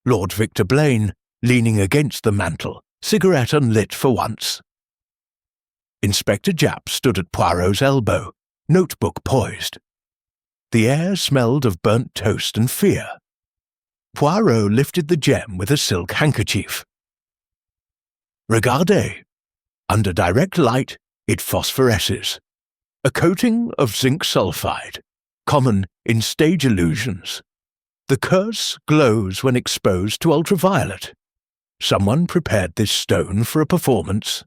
Lord Victor Blaine leaning against the mantel, cigarette unlit for once. Inspector Japp stood at Poirot's elbow, notebook poised. The air smelled of burnt toast and fear. Poirot lifted the gem with a silk handkerchief. "Regardez. Under direct light, it phosphoresces. A coating of zinc sulfide, common in stage illusions. The curse glows when exposed to ultraviolet. Someone prepared this stone for a performance."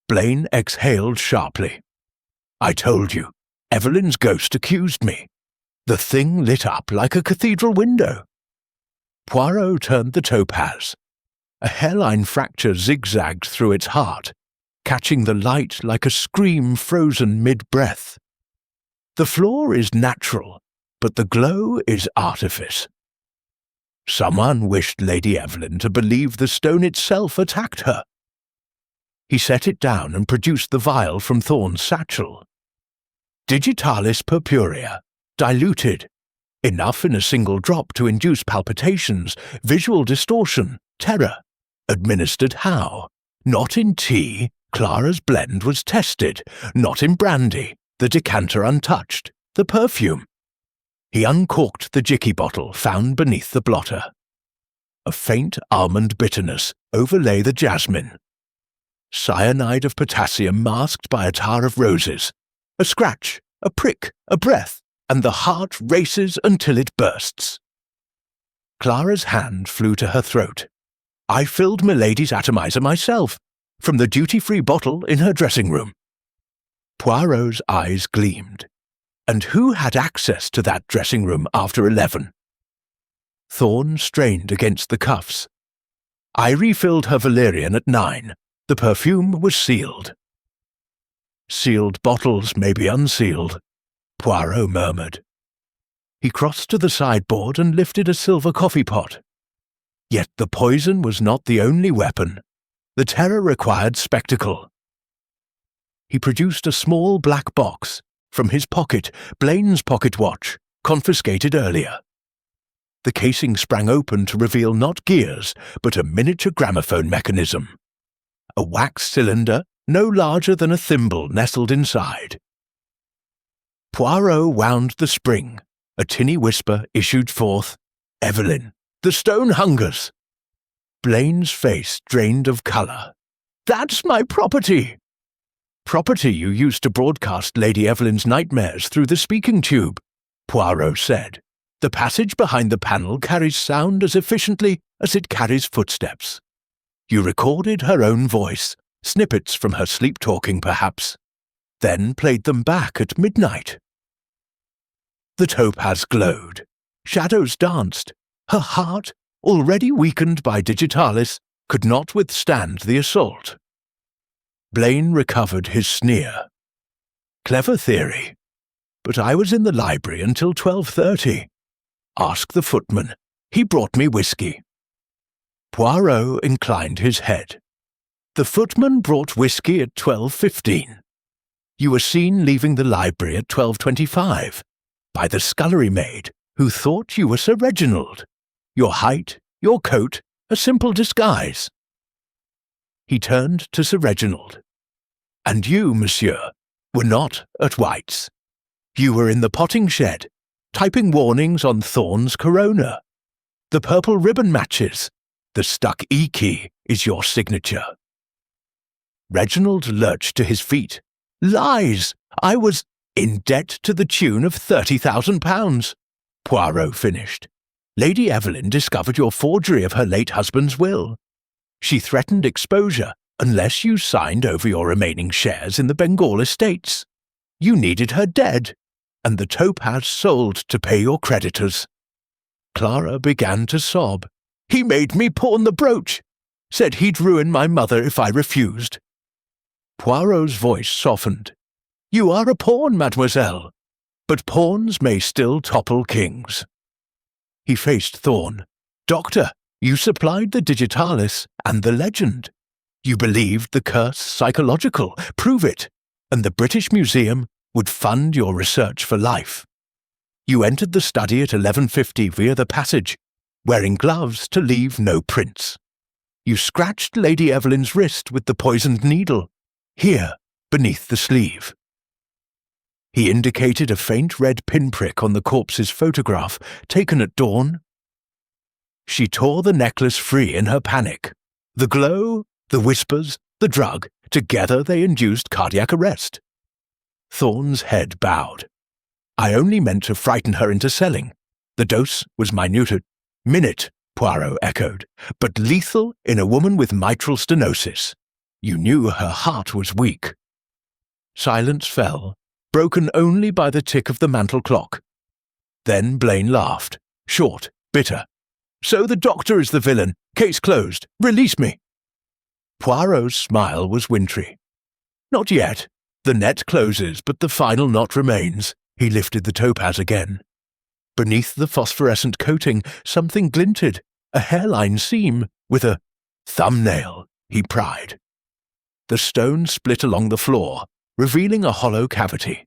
Blaine exhaled sharply. "I told you, Evelyn's ghost accused me. The thing lit up like a cathedral window." Poirot turned the topaz. A hairline fracture zigzagged through its heart, catching the light like a scream frozen mid-breath. "The floor is natural, but the glow is artifice. Someone wished Lady Evelyn to believe the stone itself attacked her." He set it down and produced the vial from Thorne's satchel. "Digitalis purpurea, diluted. Enough in a single drop to induce palpitations, visual distortion, terror. Administered how? Not in tea. Clara's blend was tested. Not in brandy. The decanter untouched. The perfume." He uncorked the jicky bottle found beneath the blotter. A faint almond bitterness overlay the jasmine. Cyanide of potassium masked by a tar of roses. A scratch, a prick, a breath, and the heart races until it bursts. Clara's hand flew to her throat. "I filled Milady's atomizer myself, from the duty-free bottle in her dressing-room." Poirot's eyes gleamed. And who had access to that dressing-room after 11? Thorne strained against the cuffs. "I refilled her valerian at 9. The perfume was sealed." "Sealed bottles may be unsealed," Poirot murmured. He crossed to the sideboard and lifted a silver coffee pot. Yet the poison was not the only weapon. The terror required spectacle. He produced a small black box. From his pocket, Blaine's pocket watch, confiscated earlier. The casing sprang open to reveal not gears, but a miniature gramophone mechanism. A wax cylinder, no larger than a thimble, nestled inside. Poirot wound the spring. A tinny whisper issued forth, "Evelyn, the stone hungers." Blaine's face drained of colour. "That's my property." "Property you used to broadcast Lady Evelyn's nightmares through the speaking tube," Poirot said. "The passage behind the panel carries sound as efficiently as it carries footsteps. You recorded her own voice, snippets from her sleep-talking perhaps, then played them back at midnight." The topaz glowed. Shadows danced. Her heart, already weakened by digitalis, could not withstand the assault. Blaine recovered his sneer. Clever theory, but I was in the library until 12:30. Ask the footman. He brought me whiskey. Poirot inclined his head. The footman brought whiskey at 12:15. You were seen leaving the library at 12:25 by the scullery maid, who thought you were Sir Reginald. Your height, your coat, a simple disguise. He turned to Sir Reginald. And you, monsieur, were not at White's. You were in the potting shed, typing warnings on Thorne's corona. The purple ribbon matches. The stuck E key is your signature. Reginald lurched to his feet. Lies! I was in debt to the tune of £30,000. Poirot finished. Lady Evelyn discovered your forgery of her late husband's will. She threatened exposure unless you signed over your remaining shares in the Bengal estates. You needed her dead, and the Topaz sold to pay your creditors. Clara began to sob. He made me pawn the brooch. Said he'd ruin my mother if I refused. Poirot's voice softened. You are a pawn, mademoiselle, but pawns may still topple kings. He faced Thorne. Doctor, you supplied the digitalis and the legend. You believed the curse psychological. Prove it, and the British Museum would fund your research for life. You entered the study at 11:50 via the passage, wearing gloves to leave no prints. You scratched Lady Evelyn's wrist with the poisoned needle, here, beneath the sleeve. He indicated a faint red pinprick on the corpse's photograph, taken at dawn. She tore the necklace free in her panic. The glow, the whispers, the drug, together they induced cardiac arrest. Thorne's head bowed. I only meant to frighten her into selling. The dose was minute. Minute, Poirot echoed, but lethal in a woman with mitral stenosis. You knew her heart was weak. Silence fell, broken only by the tick of the mantel clock. Then Blaine laughed, short, bitter. So the doctor is the villain. Case closed. Release me. Poirot's smile was wintry. Not yet. The net closes, but the final knot remains. He lifted the topaz again. Beneath the phosphorescent coating, something glinted, a hairline seam, with a thumbnail, he pried. The stone split along the floor, revealing a hollow cavity.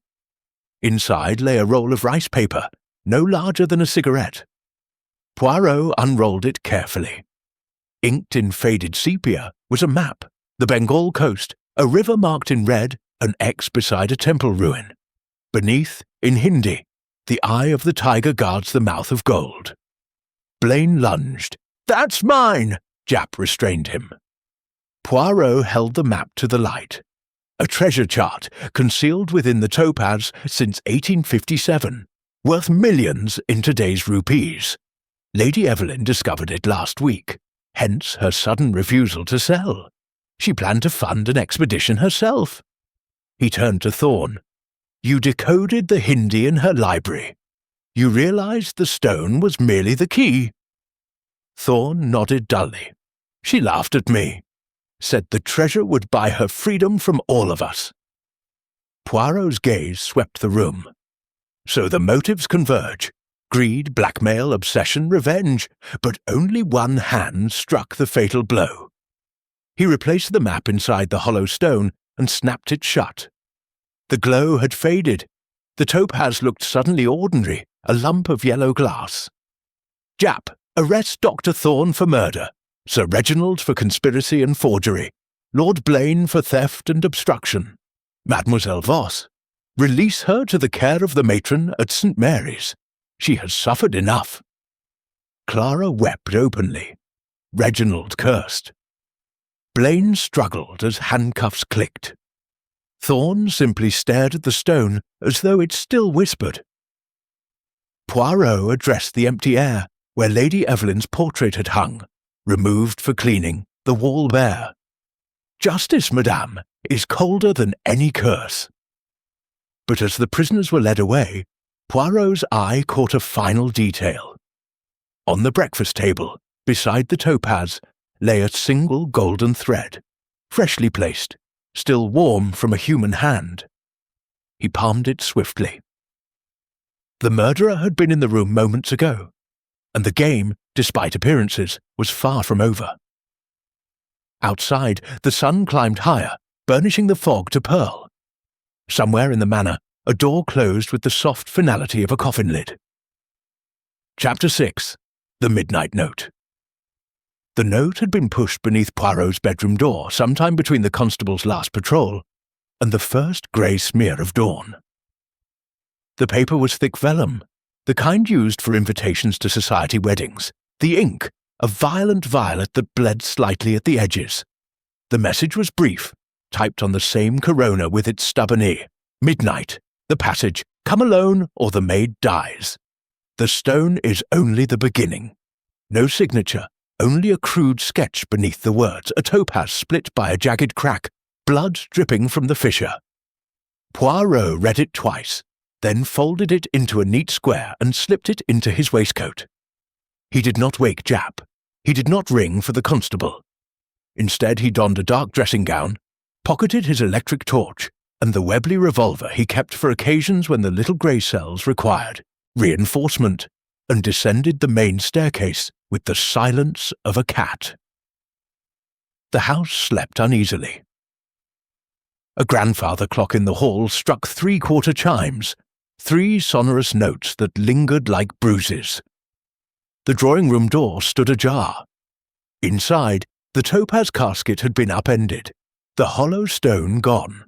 Inside lay a roll of rice paper, no larger than a cigarette. Poirot unrolled it carefully. Inked in faded sepia was a map, the Bengal coast, a river marked in red, an X beside a temple ruin. Beneath, in Hindi, the eye of the tiger guards the mouth of gold. Blaine lunged. That's mine! Japp restrained him. Poirot held the map to the light. A treasure chart, concealed within the topaz since 1857, worth millions in today's rupees. Lady Evelyn discovered it last week, hence her sudden refusal to sell. She planned to fund an expedition herself. He turned to Thorne. You decoded the Hindi in her library. You realized the stone was merely the key. Thorne nodded dully. She laughed at me. Said the treasure would buy her freedom from all of us. Poirot's gaze swept the room. So the motives converge. Greed, blackmail, obsession, revenge. But only one hand struck the fatal blow. He replaced the map inside the hollow stone and snapped it shut. The glow had faded. The topaz looked suddenly ordinary, a lump of yellow glass. Japp, arrest Dr. Thorne for murder. Sir Reginald for conspiracy and forgery. Lord Blaine for theft and obstruction. Mademoiselle Voss, release her to the care of the matron at St. Mary's. She has suffered enough. Clara wept openly. Reginald cursed. Blaine struggled as handcuffs clicked. Thorne simply stared at the stone as though it still whispered. Poirot addressed the empty air, where Lady Evelyn's portrait had hung, removed for cleaning, the wall bare. Justice, madame, is colder than any curse. But as the prisoners were led away, Poirot's eye caught a final detail. On the breakfast table, beside the topaz, lay a single golden thread, freshly placed, still warm from a human hand. He palmed it swiftly. The murderer had been in the room moments ago, and the game, despite appearances, was far from over. Outside, the sun climbed higher, burnishing the fog to pearl. Somewhere in the manor, a door closed with the soft finality of a coffin lid. Chapter 6. The Midnight Note. The note had been pushed beneath Poirot's bedroom door sometime between the constable's last patrol and the first grey smear of dawn. The paper was thick vellum, the kind used for invitations to society weddings, the ink, a violent violet that bled slightly at the edges. The message was brief, typed on the same corona with its stubborn E. Midnight, the passage, come alone or the maid dies. The stone is only the beginning. No signature, only a crude sketch beneath the words, a topaz split by a jagged crack, blood dripping from the fissure. Poirot read it twice, then folded it into a neat square and slipped it into his waistcoat. He did not wake Jap. He did not ring for the constable. Instead, he donned a dark dressing gown, pocketed his electric torch, and the Webley revolver he kept for occasions when the little grey cells required reinforcement, and descended the main staircase with the silence of a cat. The house slept uneasily. A grandfather clock in the hall struck 3/4 chimes, 3 sonorous notes that lingered like bruises. The drawing-room door stood ajar. Inside, the topaz casket had been upended, the hollow stone gone.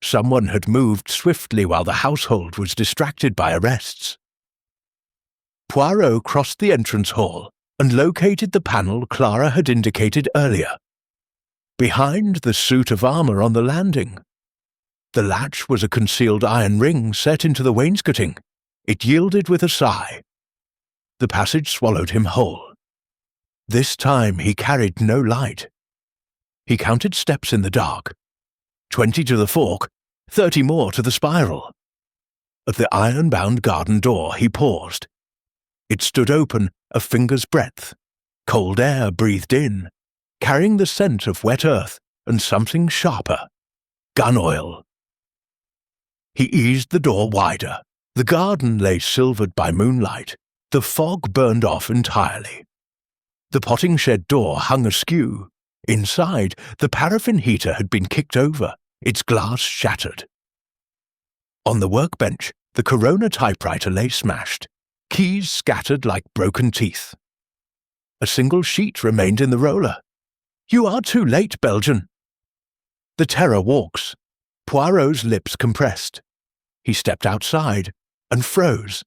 Someone had moved swiftly while the household was distracted by arrests. Poirot crossed the entrance hall and located the panel Clara had indicated earlier. Behind the suit of armour on the landing. The latch was a concealed iron ring set into the wainscoting. It yielded with a sigh. The passage swallowed him whole. This time he carried no light. He counted steps in the dark. 20 to the fork, 30 more to the spiral. At the iron-bound garden door he paused. It stood open a finger's breadth. Cold air breathed in, carrying the scent of wet earth and something sharper. Gun oil. He eased the door wider. The garden lay silvered by moonlight. The fog burned off entirely. The potting shed door hung askew. Inside, the paraffin heater had been kicked over, its glass shattered. On the workbench, the Corona typewriter lay smashed, keys scattered like broken teeth. A single sheet remained in the roller. "You are too late, Belgian." The terror walks. Poirot's lips compressed. He stepped outside and froze.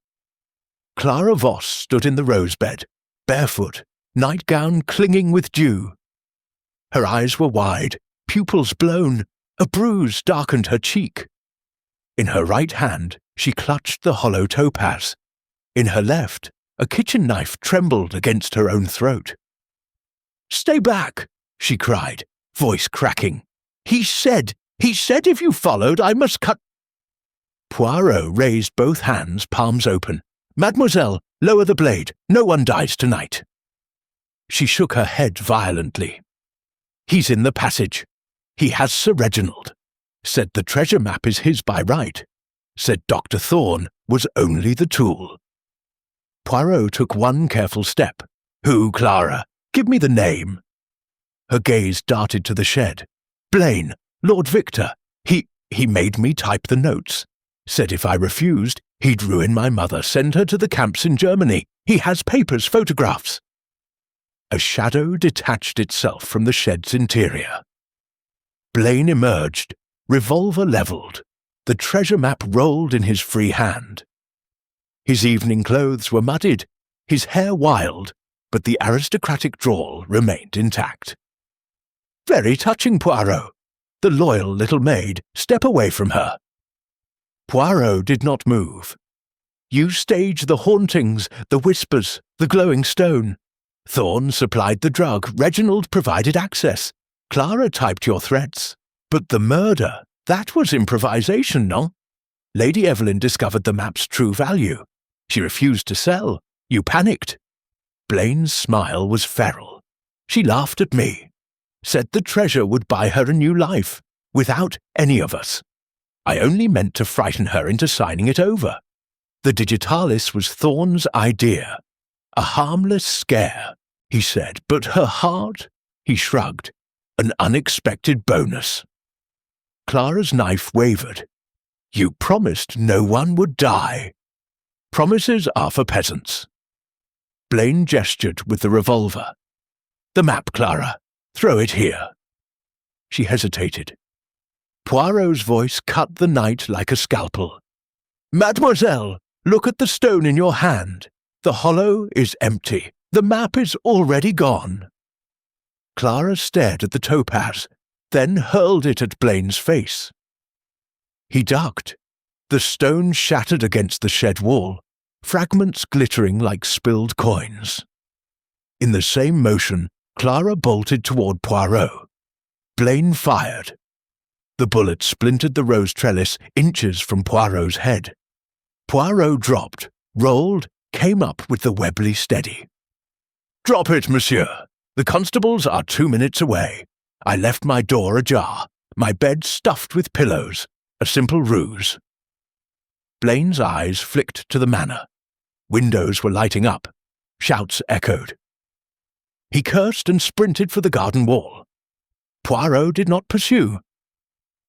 Clara Voss stood in the rosebed, barefoot, nightgown clinging with dew. Her eyes were wide, pupils blown, a bruise darkened her cheek. In her right hand, she clutched the hollow topaz. In her left, a kitchen knife trembled against her own throat. "Stay back!" she cried, voice cracking. He said if you followed, I must cut—" Poirot raised both hands, palms open. "Mademoiselle, lower the blade. No one dies tonight." She shook her head violently. "He's in the passage. He has Sir Reginald. Said the treasure map is his by right. Said Dr. Thorne was only the tool." Poirot took one careful step. "Who, Clara? Give me the name." Her gaze darted to the shed. "Blaine, Lord Victor. He made me type the notes. Said if I refused, he'd ruin my mother, send her to the camps in Germany. He has papers, photographs." A shadow detached itself from the shed's interior. Blaine emerged, revolver levelled. The treasure map rolled in his free hand. His evening clothes were muddied, his hair wild, but the aristocratic drawl remained intact. "Very touching, Poirot. The loyal little maid, step away from her." Poirot did not move. "You stage the hauntings, the whispers, the glowing stone. Thorne supplied the drug, Reginald provided access. Clara typed your threats. But the murder, that was improvisation, no? Lady Evelyn discovered the map's true value. She refused to sell, You panicked." Blaine's smile was feral. She laughed at me, said the treasure would buy her a new life, without any of us. I only meant to frighten her into signing it over. The digitalis was Thorne's idea. A harmless scare, he said, but her heart, he shrugged, an unexpected bonus. Clara's knife wavered. You promised no one would die. Promises are for peasants. Blaine gestured with the revolver. The map, Clara. Throw it here. She hesitated. Poirot's voice cut the night like a scalpel. Mademoiselle, look at the stone in your hand. The hollow is empty. The map is already gone. Clara stared at the topaz, then hurled it at Blaine's face. He ducked. The stone shattered against the shed wall, fragments glittering like spilled coins. In the same motion, Clara bolted toward Poirot. Blaine fired. The bullet splintered the rose trellis inches from Poirot's head. Poirot dropped, rolled, came up with the Webley steady. Drop it, monsieur. The constables are 2 minutes away. I left my door ajar, my bed stuffed with pillows, a simple ruse. Blaine's eyes flicked to the manor. Windows were lighting up. Shouts echoed. He cursed and sprinted for the garden wall. Poirot did not pursue.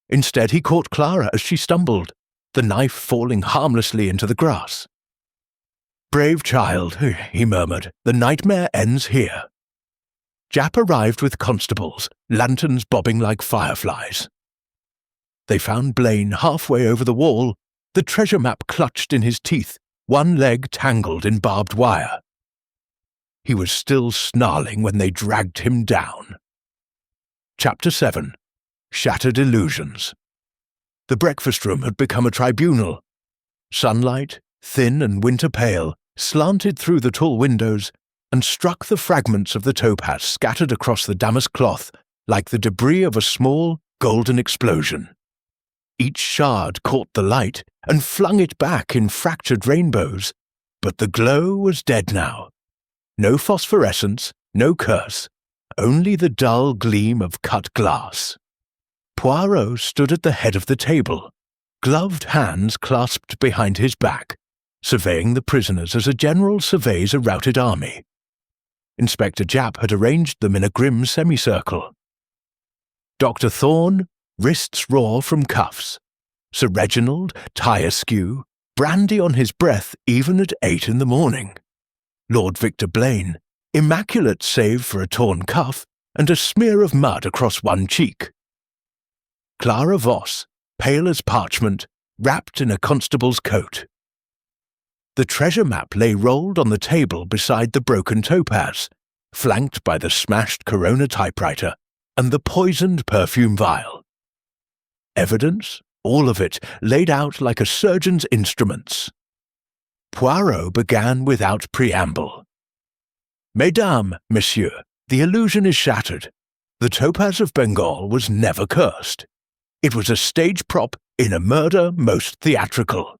Instead, he caught Clara as she stumbled, the knife falling harmlessly into the grass. Brave child, he murmured, the nightmare ends here. Jap arrived with constables, lanterns bobbing like fireflies. They found Blaine halfway over the wall, the treasure map clutched in his teeth, one leg tangled in barbed wire. He was still snarling when they dragged him down. Chapter 7. Shattered Illusions. The breakfast room had become a tribunal. Sunlight, thin and winter-pale, slanted through the tall windows and struck the fragments of the topaz scattered across the damask cloth like the debris of a small, golden explosion. Each shard caught the light and flung it back in fractured rainbows, but the glow was dead now. No phosphorescence, no curse, only the dull gleam of cut glass. Poirot stood at the head of the table, gloved hands clasped behind his back, surveying the prisoners as a general surveys a routed army. Inspector Japp had arranged them in a grim semicircle. Dr. Thorne, wrists raw from cuffs. Sir Reginald, tie askew, brandy on his breath even at 8 in the morning. Lord Victor Blaine, immaculate save for a torn cuff and a smear of mud across one cheek. Clara Voss, pale as parchment, wrapped in a constable's coat. The treasure map lay rolled on the table beside the broken topaz, flanked by the smashed Corona typewriter and the poisoned perfume vial. Evidence, all of it, laid out like a surgeon's instruments. Poirot began without preamble. Mesdames, Messieurs, the illusion is shattered. The topaz of Bengal was never cursed. It was a stage prop in a murder most theatrical.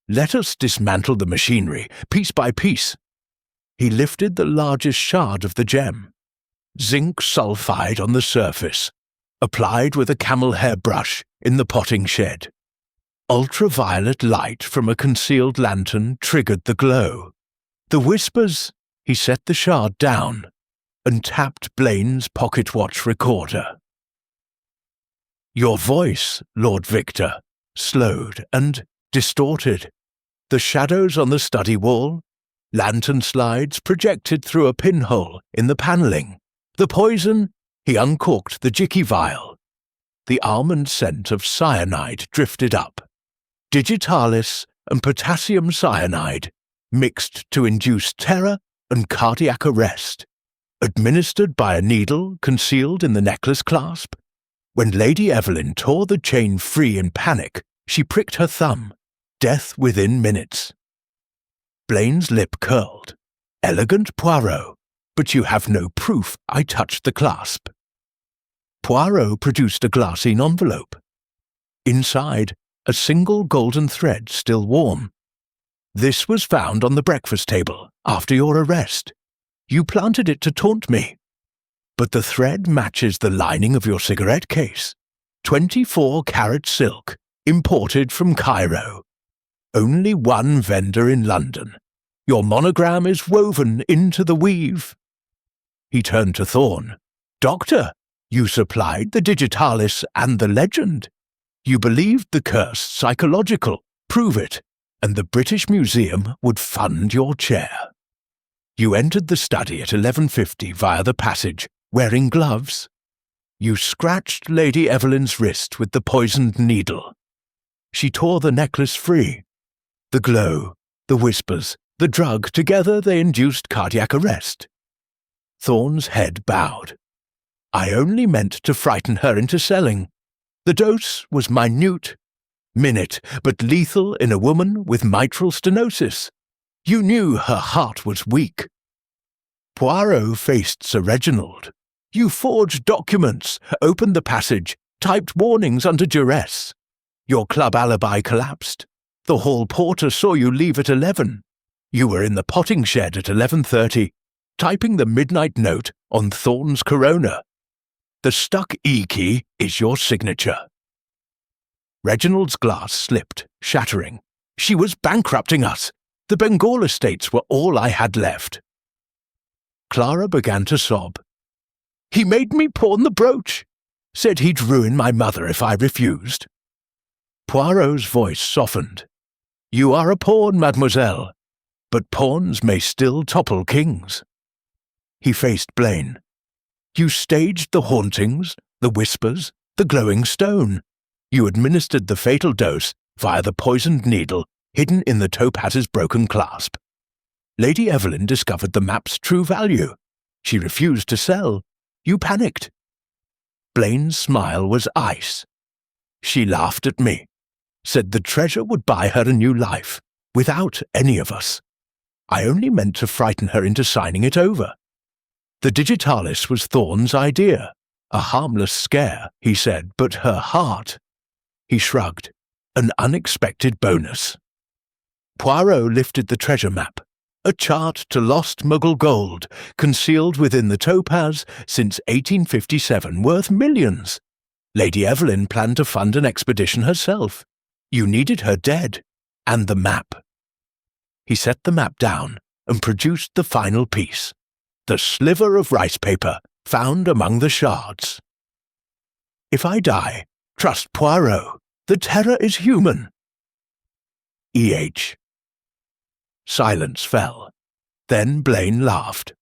Let us dismantle the machinery, piece by piece. He lifted the largest shard of the gem. Zinc sulfide on the surface, applied with a camel hair brush in the potting shed. Ultraviolet light from a concealed lantern triggered the glow. The whispers, he set the shard down and tapped Blaine's pocket watch recorder. Your voice, Lord Victor, slowed and distorted. The shadows on the study wall, lantern slides projected through a pinhole in the panelling. The poison, he uncorked the jicky vial. The almond scent of cyanide drifted up. Digitalis and potassium cyanide, mixed to induce terror and cardiac arrest. Administered by a needle concealed in the necklace clasp. When Lady Evelyn tore the chain free in panic, she pricked her thumb. Death within minutes. Blaine's lip curled. Elegant Poirot, but you have no proof I touched the clasp. Poirot produced a glassine envelope. Inside, a single golden thread still warm. This was found on the breakfast table after your arrest. You planted it to taunt me. But the thread matches the lining of your cigarette case. 24-carat silk, imported from Cairo. Only one vendor in London. Your monogram is woven into the weave. He turned to Thorne. Doctor, you supplied the digitalis and the legend. You believed the curse psychological. Prove it, and the British Museum would fund your chair. You entered the study at 11:50 via the passage, wearing gloves. You scratched Lady Evelyn's wrist with the poisoned needle. She tore the necklace free. The glow, the whispers, the drug, together they induced cardiac arrest. Thorne's head bowed. I only meant to frighten her into selling. The dose was minute, but lethal in a woman with mitral stenosis. You knew her heart was weak. Poirot faced Sir Reginald. You forged documents, opened the passage, typed warnings under duress. Your club alibi collapsed. The hall porter saw you leave at 11. You were in the potting shed at 11:30, typing the midnight note on Thorne's corona. The stuck E-key is your signature. Reginald's glass slipped, shattering. She was bankrupting us. The Bengal estates were all I had left. Clara began to sob. He made me pawn the brooch. Said he'd ruin my mother if I refused. Poirot's voice softened. You are a pawn, mademoiselle, but pawns may still topple kings. He faced Blaine. You staged the hauntings, the whispers, the glowing stone. You administered the fatal dose via the poisoned needle hidden in the topaz's broken clasp. Lady Evelyn discovered the map's true value. She refused to sell. You panicked. Blaine's smile was ice. She laughed at me, said the treasure would buy her a new life, without any of us. I only meant to frighten her into signing it over. The digitalis was Thorne's idea. A harmless scare, he said, but her heart. He shrugged. An unexpected bonus. Poirot lifted the treasure map, a chart to lost Mughal gold, concealed within the topaz since 1857, worth millions. Lady Evelyn planned to fund an expedition herself. You needed her dead, and the map. He set the map down and produced the final piece, the sliver of rice paper found among the shards. If I die, trust Poirot. The terror is human. E.H. Silence fell. Then Blaine laughed.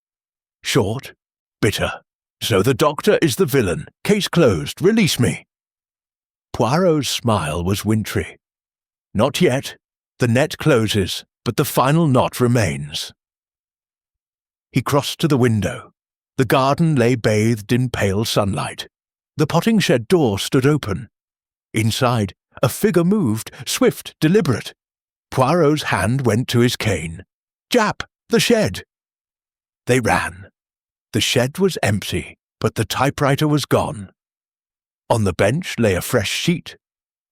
Short, bitter. So the doctor is the villain. Case closed. Release me. Poirot's smile was wintry. Not yet. The net closes, but the final knot remains. He crossed to the window. The garden lay bathed in pale sunlight. The potting shed door stood open. Inside, a figure moved, swift, deliberate. Poirot's hand went to his cane. Jap, the shed! They ran. The shed was empty, but the typewriter was gone. On the bench lay a fresh sheet.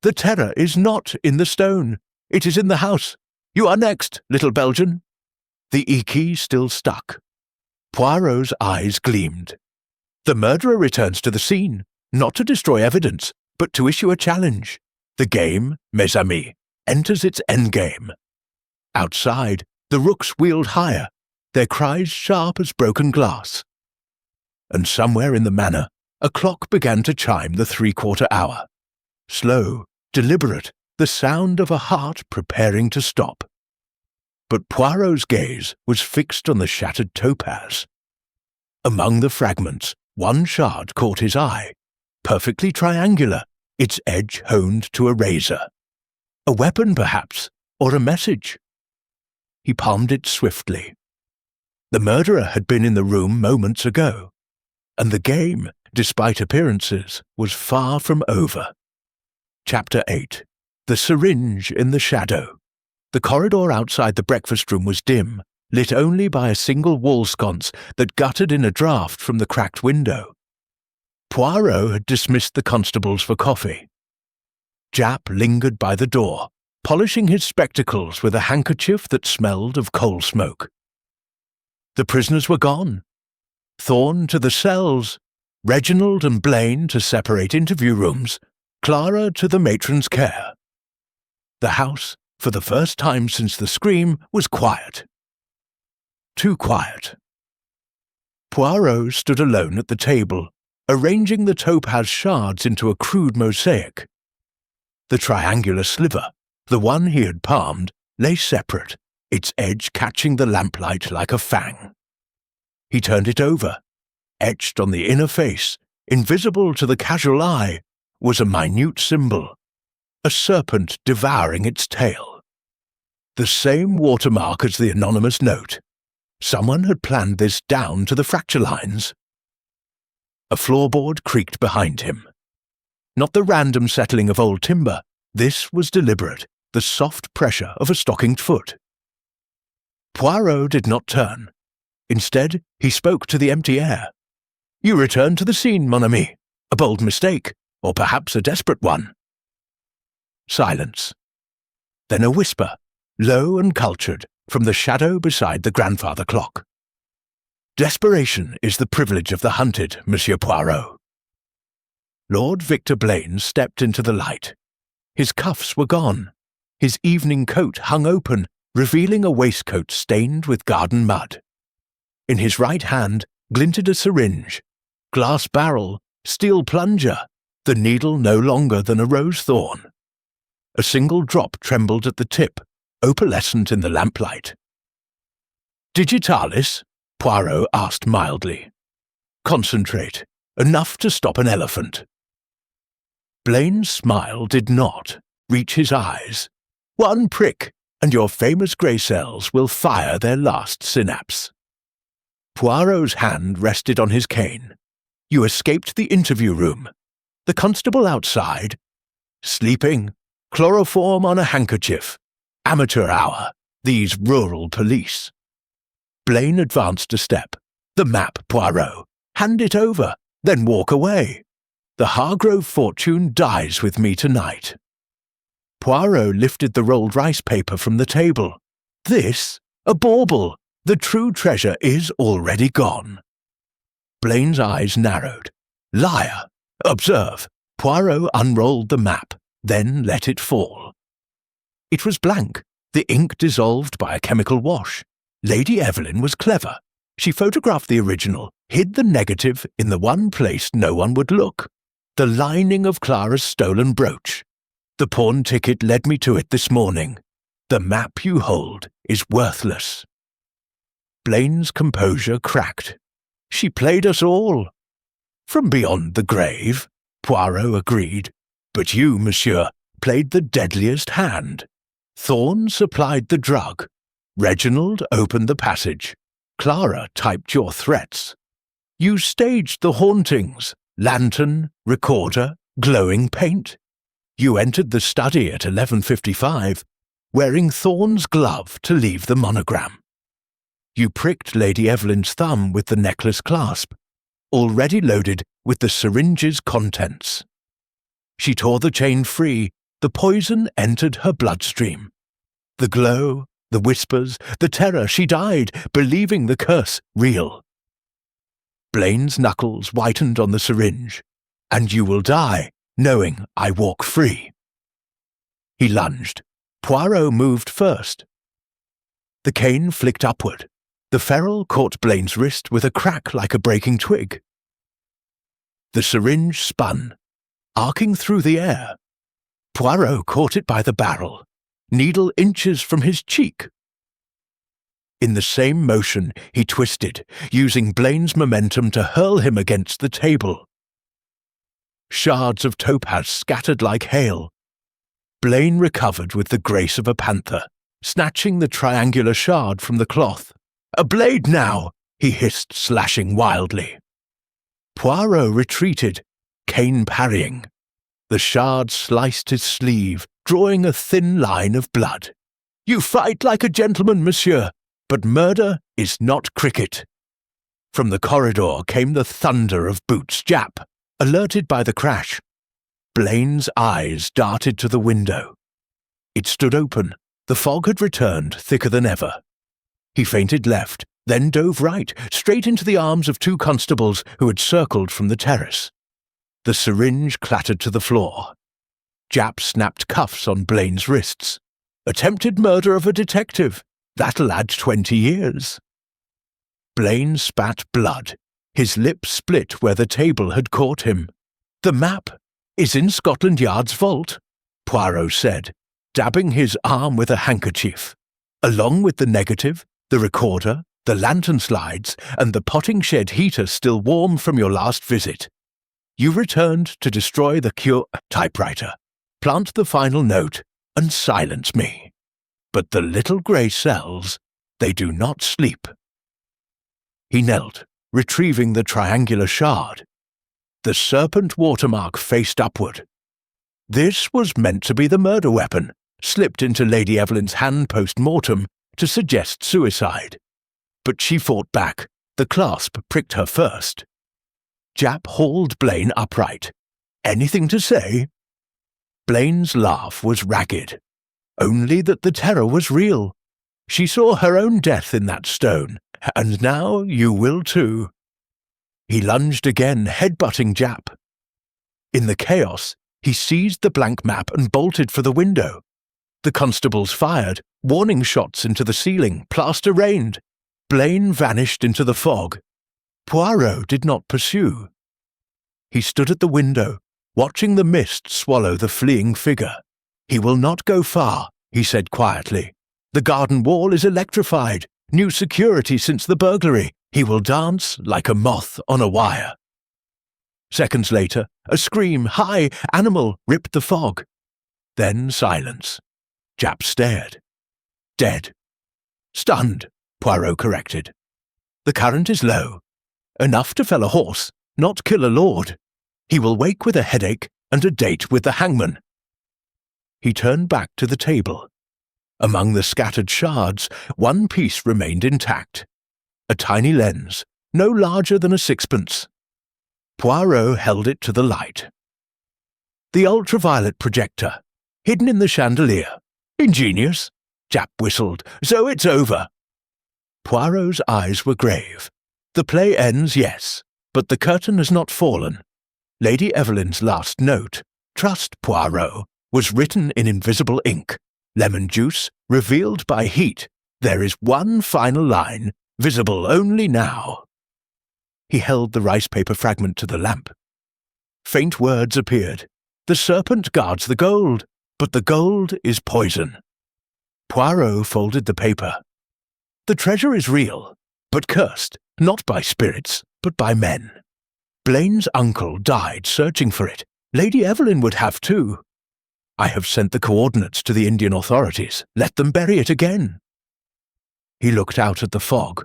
The terror is not in the stone. It is in the house. You are next, little Belgian. The E-key still stuck. Poirot's eyes gleamed. The murderer returns to the scene, not to destroy evidence, but to issue a challenge. The game, mes amis, enters its endgame. Outside, the rooks wheeled higher, their cries sharp as broken glass. And somewhere in the manor, a clock began to chime the 3/4 hour. Slow, deliberate, the sound of a heart preparing to stop. But Poirot's gaze was fixed on the shattered topaz. Among the fragments, one shard caught his eye, perfectly triangular, its edge honed to a razor. A weapon, perhaps, or a message. He palmed it swiftly. The murderer had been in the room moments ago, and the game, despite appearances, was far from over. Chapter 8. The Syringe in the Shadow. The corridor outside the breakfast room was dim, lit only by a single wall sconce that guttered in a draught from the cracked window. Poirot had dismissed the constables for coffee. Jap lingered by the door, polishing his spectacles with a handkerchief that smelled of coal smoke. The prisoners were gone. Thorn to the cells, Reginald and Blaine to separate interview rooms, Clara to the matron's care. The house, for the first time since the scream, was quiet. Too quiet. Poirot stood alone at the table, arranging the topaz shards into a crude mosaic. The triangular sliver, the one he had palmed, lay separate, its edge catching the lamplight like a fang. He turned it over. Etched on the inner face, invisible to the casual eye, was a minute symbol, a serpent devouring its tail. The same watermark as the anonymous note. Someone had planned this down to the fracture lines. A floorboard creaked behind him. Not the random settling of old timber, this was deliberate, the soft pressure of a stockinged foot. Poirot did not turn. Instead, he spoke to the empty air. "You returned to the scene, mon ami. A bold mistake, or perhaps a desperate one." Silence. Then a whisper, low and cultured, from the shadow beside the grandfather clock. "Desperation is the privilege of the hunted, Monsieur Poirot." Lord Victor Blaine stepped into the light. His cuffs were gone. His evening coat hung open, revealing a waistcoat stained with garden mud. In his right hand glinted a syringe, glass barrel, steel plunger, the needle no longer than a rose thorn. A single drop trembled at the tip, opalescent in the lamplight. "Digitalis?" Poirot asked mildly. "Concentrate. Enough to stop an elephant." Blaine's smile did not reach his eyes. "One prick, and your famous grey cells will fire their last synapse." Poirot's hand rested on his cane. "You escaped the interview room. The constable outside? Sleeping. Chloroform on a handkerchief. Amateur hour. These rural police." Blaine advanced a step. "The map, Poirot. Hand it over, then walk away. The Hargrove fortune dies with me tonight." Poirot lifted the rolled rice paper from the table. "This? A bauble! The true treasure is already gone." Blaine's eyes narrowed. "Liar! Observe." Poirot unrolled the map, then let it fall. It was blank, the ink dissolved by a chemical wash. Lady Evelyn was clever. She photographed the original, hid the negative in the one place no one would look. The lining of Clara's stolen brooch. "The pawn ticket led me to it this morning. The map you hold is worthless." Blaine's composure cracked. "She played us all." "From beyond the grave," Poirot agreed. "But you, monsieur, played the deadliest hand. Thorn supplied the drug. Reginald opened the passage. Clara typed your threats. You staged the hauntings, lantern, recorder, glowing paint. You entered the study at 11:55, wearing Thorn's glove to leave the monogram. You pricked Lady Evelyn's thumb with the necklace clasp, already loaded with the syringe's contents. She tore the chain free, the poison entered her bloodstream. The glow, the whispers, the terror, she died, believing the curse real. Blaine's knuckles whitened on the syringe. "And you will die, knowing I walk free." He lunged. Poirot moved first. The cane flicked upward. The ferrule caught Blaine's wrist with a crack like a breaking twig. The syringe spun, arcing through the air. Poirot caught it by the barrel, needle inches from his cheek. In the same motion, he twisted, using Blaine's momentum to hurl him against the table. Shards of topaz scattered like hail. Blaine recovered with the grace of a panther, snatching the triangular shard from the cloth. "A blade now!" he hissed, slashing wildly. Poirot retreated, cane parrying. The shard sliced his sleeve, drawing a thin line of blood. "You fight like a gentleman, monsieur, but murder is not cricket." From the corridor came the thunder of boots. Jap, alerted by the crash. Blaine's eyes darted to the window. It stood open. The fog had returned, thicker than ever. He feinted left, then dove right, straight into the arms of two constables who had circled from the terrace. The syringe clattered to the floor. Japp snapped cuffs on Blaine's wrists. Attempted murder of a detective. That'll add 20 years. Blaine spat blood. His lips split where the table had caught him. The map is in Scotland Yard's vault, Poirot said, dabbing his arm with a handkerchief. Along with the negative, the recorder, the lantern slides, and the potting shed heater still warm from your last visit. You returned to destroy the typewriter, plant the final note, and silence me. But the little grey cells, they do not sleep. He knelt, retrieving the triangular shard. The serpent watermark faced upward. This was meant to be the murder weapon, slipped into Lady Evelyn's hand post-mortem to suggest suicide. But she fought back. The clasp pricked her first. Japp hauled Blaine upright. Anything to say? Blaine's laugh was ragged. Only that the terror was real. She saw her own death in that stone, and now you will too. He lunged again, headbutting Japp. In the chaos, he seized the blank map and bolted for the window. The constables fired, warning shots into the ceiling, plaster rained. Blaine vanished into the fog. Poirot did not pursue. He stood at the window, watching the mist swallow the fleeing figure. He will not go far, he said quietly. The garden wall is electrified. New security since the burglary. He will dance like a moth on a wire. Seconds later, a scream, high, animal, ripped the fog. Then silence. Japp stared. Dead. Stunned, Poirot corrected. The current is low. Enough to fell a horse, not kill a lord. He will wake with a headache and a date with the hangman. He turned back to the table. Among the scattered shards, one piece remained intact. A tiny lens, no larger than a sixpence. Poirot held it to the light. The ultraviolet projector, hidden in the chandelier. Ingenious, Japp whistled. So it's over. Poirot's eyes were grave. The play ends, yes, but the curtain has not fallen. Lady Evelyn's last note, "Trust, Poirot," was written in invisible ink. Lemon juice, revealed by heat. There is one final line, visible only now. He held the rice paper fragment to the lamp. Faint words appeared. The serpent guards the gold, but the gold is poison. Poirot folded the paper. The treasure is real, but cursed, not by spirits, but by men. Blaine's uncle died searching for it. Lady Evelyn would have too. I have sent the coordinates to the Indian authorities. Let them bury it again. He looked out at the fog,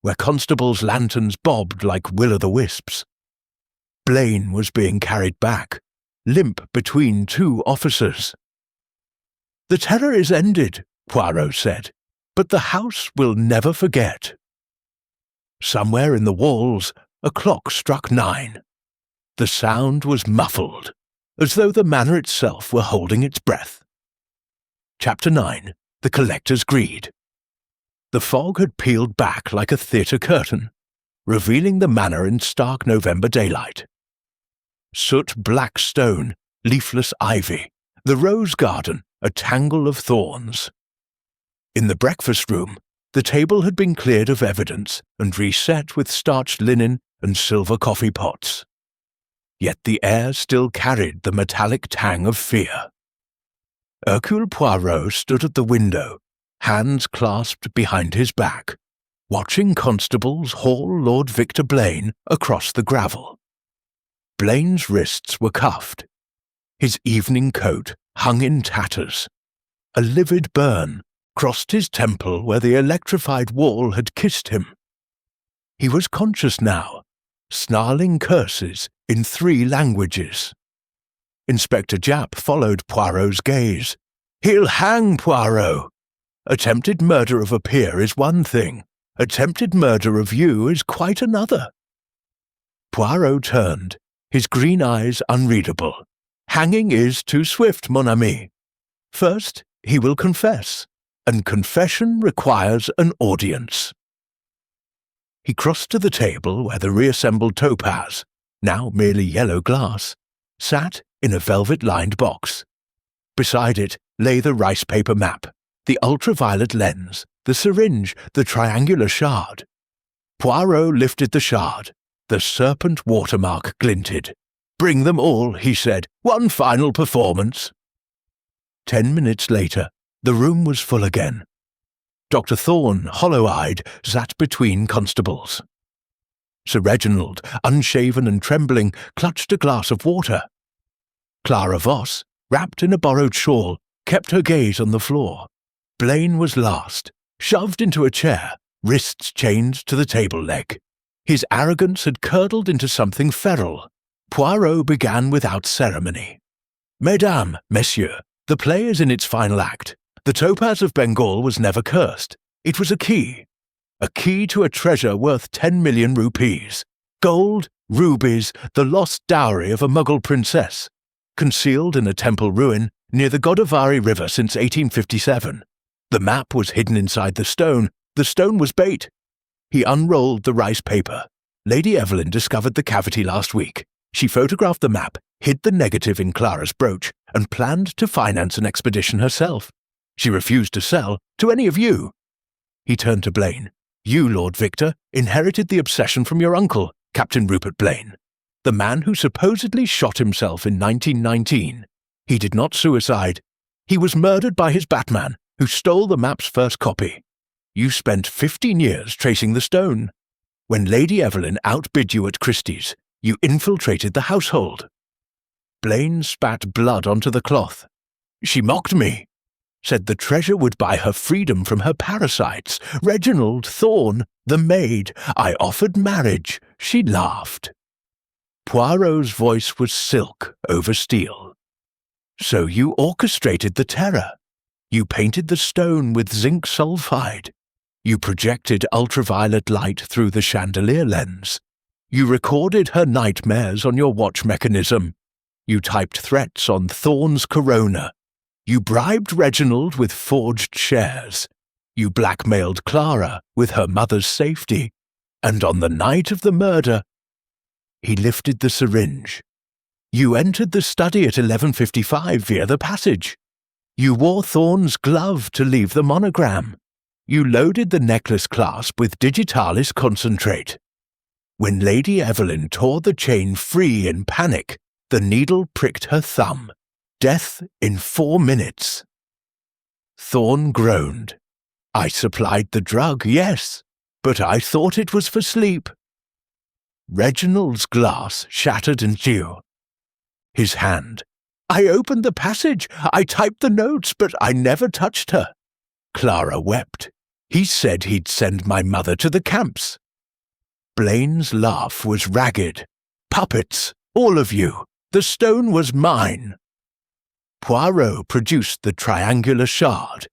where constables' lanterns bobbed like will-o'-the-wisps. Blaine was being carried back, limp between two officers. The terror is ended, Poirot said, but the house will never forget. Somewhere in the walls, a clock struck 9. The sound was muffled, as though the manor itself were holding its breath. Chapter 9. The Collector's Greed. The fog had peeled back like a theatre curtain, revealing the manor in stark November daylight. Soot-black stone, leafless ivy, the rose garden, a tangle of thorns. In the breakfast room, the table had been cleared of evidence and reset with starched linen and silver coffee pots. Yet the air still carried the metallic tang of fear. Hercule Poirot stood at the window, hands clasped behind his back, watching constables haul Lord Victor Blaine across the gravel. Blaine's wrists were cuffed. His evening coat hung in tatters. A livid burn crossed his temple where the electrified wall had kissed him. He was conscious now, snarling curses in 3 languages. Inspector Japp followed Poirot's gaze. He'll hang Poirot. Attempted murder of a peer is one thing. Attempted murder of you is quite another. Poirot turned, his green eyes unreadable. Hanging is too swift, mon ami. First, he will confess, and confession requires an audience. He crossed to the table where the reassembled Topaz, now merely yellow glass, sat in a velvet-lined box. Beside it lay the rice paper map, the ultraviolet lens, the syringe, the triangular shard. Poirot lifted the shard. The serpent watermark glinted. "Bring them all," he said. "One final performance." 10 minutes later, the room was full again. Dr. Thorne, hollow-eyed, sat between constables. Sir Reginald, unshaven and trembling, clutched a glass of water. Clara Voss, wrapped in a borrowed shawl, kept her gaze on the floor. Blaine was last, shoved into a chair, wrists chained to the table leg. His arrogance had curdled into something feral. Poirot began without ceremony. "Mesdames, messieurs, the play is in its final act. The Topaz of Bengal was never cursed. It was a key to a treasure worth 10 million rupees. Gold, rubies, the lost dowry of a Mughal princess, concealed in a temple ruin near the Godavari River since 1857. The map was hidden inside the stone. The stone was bait." He unrolled the rice paper. "Lady Evelyn discovered the cavity last week. She photographed the map, hid the negative in Clara's brooch, and planned to finance an expedition herself. She refused to sell to any of you." He turned to Blaine. "You, Lord Victor, inherited the obsession from your uncle, Captain Rupert Blaine, the man who supposedly shot himself in 1919. He did not suicide. He was murdered by his Batman, who stole the map's first copy. You spent 15 years tracing the stone. When Lady Evelyn outbid you at Christie's, you infiltrated the household." Blaine spat blood onto the cloth. "She mocked me. Said the treasure would buy her freedom from her parasites. Reginald Thorne, the maid. I offered marriage. She laughed." Poirot's voice was silk over steel. "So you orchestrated the terror. You painted the stone with zinc sulfide. You projected ultraviolet light through the chandelier lens. You recorded her nightmares on your watch mechanism. You typed threats on Thorne's corona. You bribed Reginald with forged shares. You blackmailed Clara with her mother's safety. And on the night of the murder—" He lifted the syringe. "You entered the study at 11:55 via the passage. You wore Thorne's glove to leave the monogram. You loaded the necklace clasp with digitalis concentrate. When Lady Evelyn tore the chain free in panic, the needle pricked her thumb. Death in 4 minutes." Thorne groaned. "I supplied the drug, yes, but I thought it was for sleep." Reginald's glass shattered in two. His hand. "I opened the passage. I typed the notes, but I never touched her." Clara wept. "He said he'd send my mother to the camps." Blaine's laugh was ragged. "Puppets, all of you. The stone was mine." Poirot produced the triangular shard.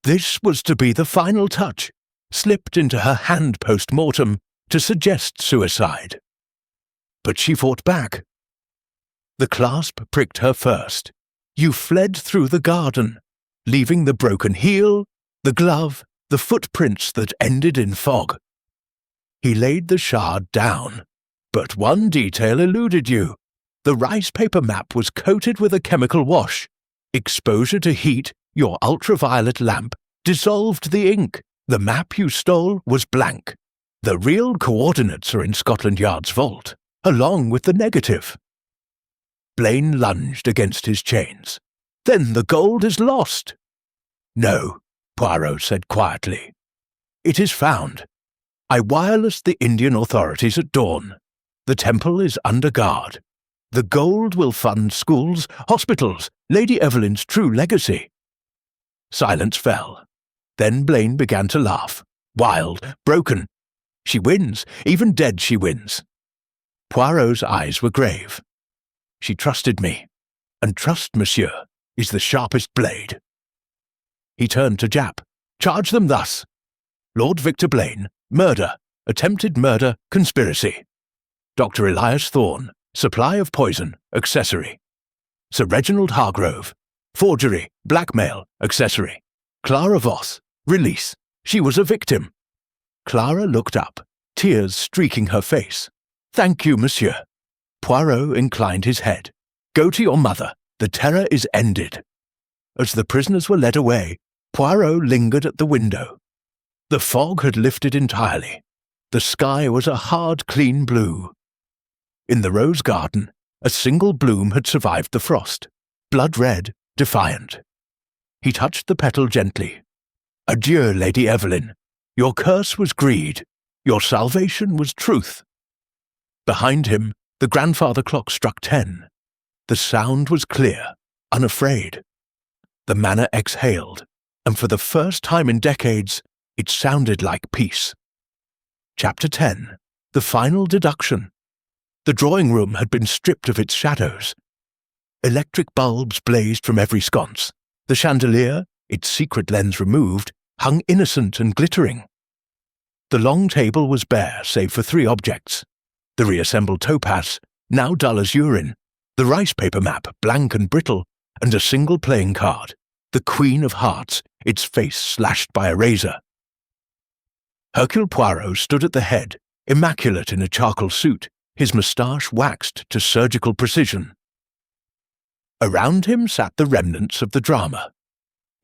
This was to be the final touch, slipped into her hand post-mortem to suggest suicide. But she fought back. The clasp pricked her first. You fled through the garden, leaving the broken heel, the glove, the footprints that ended in fog. He laid the shard down, but one detail eluded you. The rice paper map was coated with a chemical wash. Exposure to heat, your ultraviolet lamp, dissolved the ink. The map you stole was blank. The real coordinates are in Scotland Yard's vault, along with the negative. Blaine lunged against his chains. "Then the gold is lost." "No," Poirot said quietly. "It is found. I wirelessed the Indian authorities at dawn. The temple is under guard. The gold will fund schools, hospitals, Lady Evelyn's true legacy." Silence fell. Then Blaine began to laugh. Wild, broken. "She wins. Even dead she wins." Poirot's eyes were grave. "She trusted me. And trust, monsieur, is the sharpest blade." He turned to Japp. "Charge them thus. Lord Victor Blaine, murder, attempted murder, conspiracy. Dr. Elias Thorne, supply of poison, accessory. Sir Reginald Hargrove, forgery, blackmail, accessory. Clara Voss, release. She was a victim. Clara looked up, tears streaking her face. Thank you, monsieur. Poirot inclined his head. Go to your mother. The terror is ended. As the prisoners were led away, Poirot lingered at the window. The fog had lifted entirely. The sky was a hard, clean blue. In the rose garden, a single bloom had survived the frost, blood red, defiant. He touched the petal gently. Adieu, Lady Evelyn. Your curse was greed. Your salvation was truth. Behind him, the grandfather clock struck 10. The sound was clear, unafraid. The manor exhaled, and for the first time in decades, it sounded like peace. Chapter 10. The Final Deduction. The drawing room had been stripped of its shadows. Electric bulbs blazed from every sconce. The chandelier, its secret lens removed, hung innocent and glittering. The long table was bare save for 3 objects. The reassembled topaz, now dull as urine, the rice paper map, blank and brittle, and a single playing card, the Queen of Hearts, its face slashed by a razor. Hercule Poirot stood at the head, immaculate in a charcoal suit, his moustache waxed to surgical precision. Around him sat the remnants of the drama.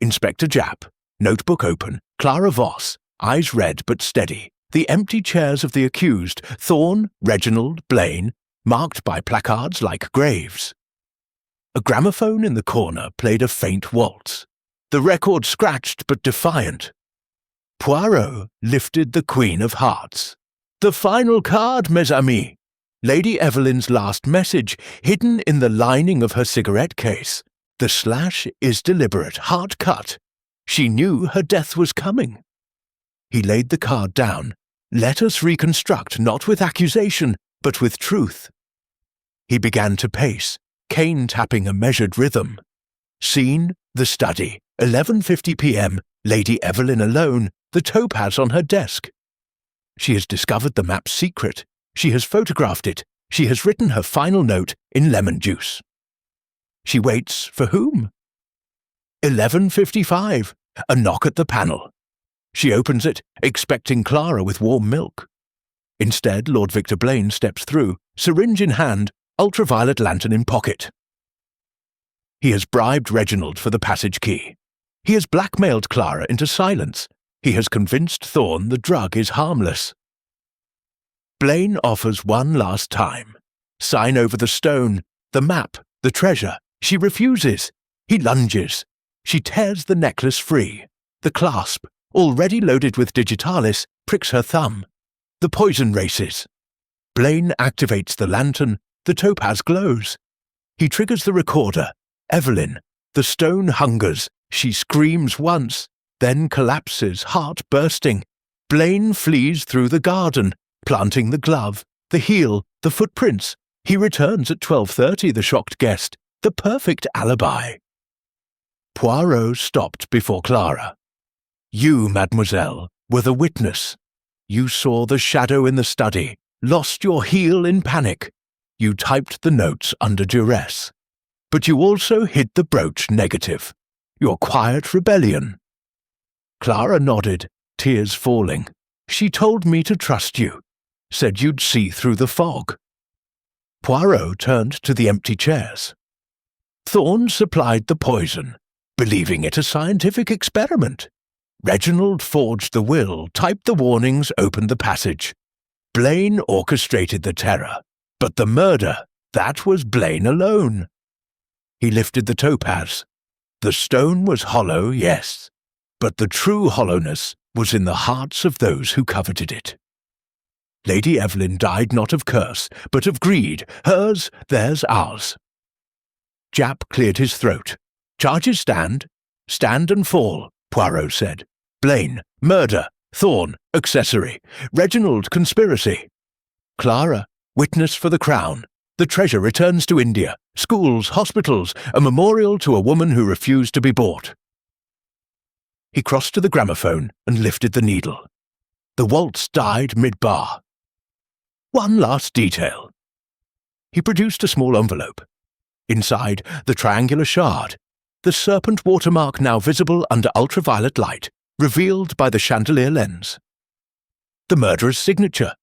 Inspector Japp, notebook open, Clara Voss, eyes red but steady, the empty chairs of the accused, Thorne, Reginald, Blaine, marked by placards like graves. A gramophone in the corner played a faint waltz, the record scratched but defiant. Poirot lifted the Queen of Hearts. The final card, mes amis! Lady Evelyn's last message, hidden in the lining of her cigarette case. The slash is deliberate, hard cut. She knew her death was coming. He laid the card down. Let us reconstruct, not with accusation, but with truth. He began to pace, cane tapping a measured rhythm. Scene, the study, 11:50 p.m., Lady Evelyn alone, the topaz on her desk. She has discovered the map's secret. She has photographed it. She has written her final note in lemon juice. She waits for whom? 11:55, a knock at the panel. She opens it, expecting Clara with warm milk. Instead, Lord Victor Blaine steps through, syringe in hand, ultraviolet lantern in pocket. He has bribed Reginald for the passage key. He has blackmailed Clara into silence. He has convinced Thorne the drug is harmless. Blaine offers one last time. Sign over the stone, the map, the treasure. She refuses. He lunges. She tears the necklace free. The clasp, already loaded with digitalis, pricks her thumb. The poison races. Blaine activates the lantern. The topaz glows. He triggers the recorder. Evelyn. The stone hungers. She screams once, then collapses, heart bursting. Blaine flees through the garden, planting the glove, the heel, the footprints. He returns at 12:30, the shocked guest, the perfect alibi. Poirot stopped before Clara. You, mademoiselle, were the witness. You saw the shadow in the study, lost your heel in panic. You typed the notes under duress. But you also hid the brooch negative. Your quiet rebellion. Clara nodded, tears falling. She told me to trust you. Said you'd see through the fog. Poirot turned to the empty chairs. Thorne supplied the poison, believing it a scientific experiment. Reginald forged the will, typed the warnings, opened the passage. Blaine orchestrated the terror. But the murder, that was Blaine alone. He lifted the topaz. The stone was hollow, yes, but the true hollowness was in the hearts of those who coveted it. Lady Evelyn died not of curse, but of greed, hers, theirs, ours. Japp cleared his throat. Charges stand. Stand and fall, Poirot said. Blaine, murder. Thorne, accessory. Reginald, conspiracy. Clara, witness for the crown. The treasure returns to India. Schools, hospitals, a memorial to a woman who refused to be bought. He crossed to the gramophone and lifted the needle. The waltz died mid-bar. One last detail. He produced a small envelope. Inside, the triangular shard. the serpent watermark now visible under ultraviolet light, revealed by the chandelier lens. The murderer's signature.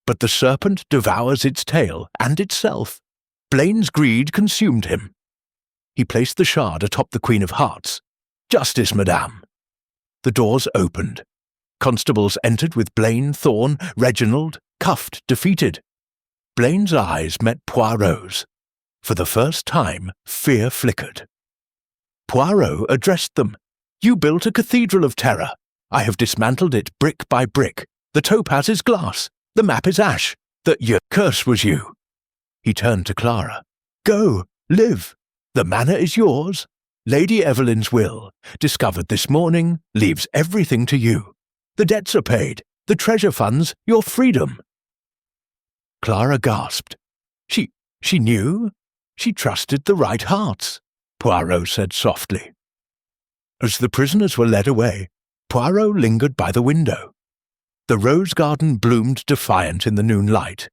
But the serpent devours its tail and itself. Blaine's greed consumed him. He placed the shard atop the Queen of Hearts. Justice, madame. The doors opened. Constables entered with Blaine, Thorne, Reginald, cuffed, defeated. Blaine's eyes met Poirot's. For the first time, fear flickered. Poirot addressed them. You built a cathedral of terror. I have dismantled it brick by brick. The topaz is glass. The map is ash. Your curse was you. He turned to Clara. Go, live. The manor is yours. Lady Evelyn's will, discovered this morning, leaves everything to you. The debts are paid. The treasure funds, your freedom. Clara gasped. She knew? She trusted the right hearts, Poirot said softly. As the prisoners were led away, Poirot lingered by the window. The rose garden bloomed defiant in the noon light.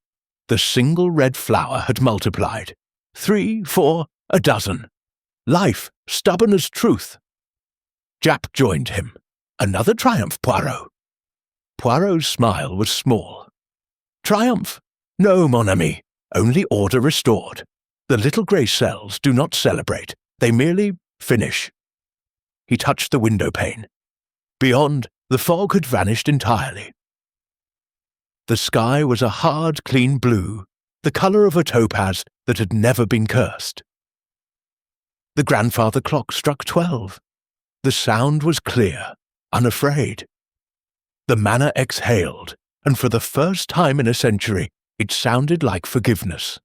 The single red flower had multiplied. 3, 4, a dozen. Life, stubborn as truth. Japp joined him. Another triumph, Poirot. Poirot's smile was small. Triumph? No, mon ami. Only order restored. The little grey cells do not celebrate. They merely finish. He touched the window pane. Beyond, the fog had vanished entirely. The sky was a hard, clean blue, the colour of a topaz that had never been cursed. The grandfather clock struck 12. The sound was clear, unafraid. The manor exhaled, and for the first time in a century, it sounded like forgiveness.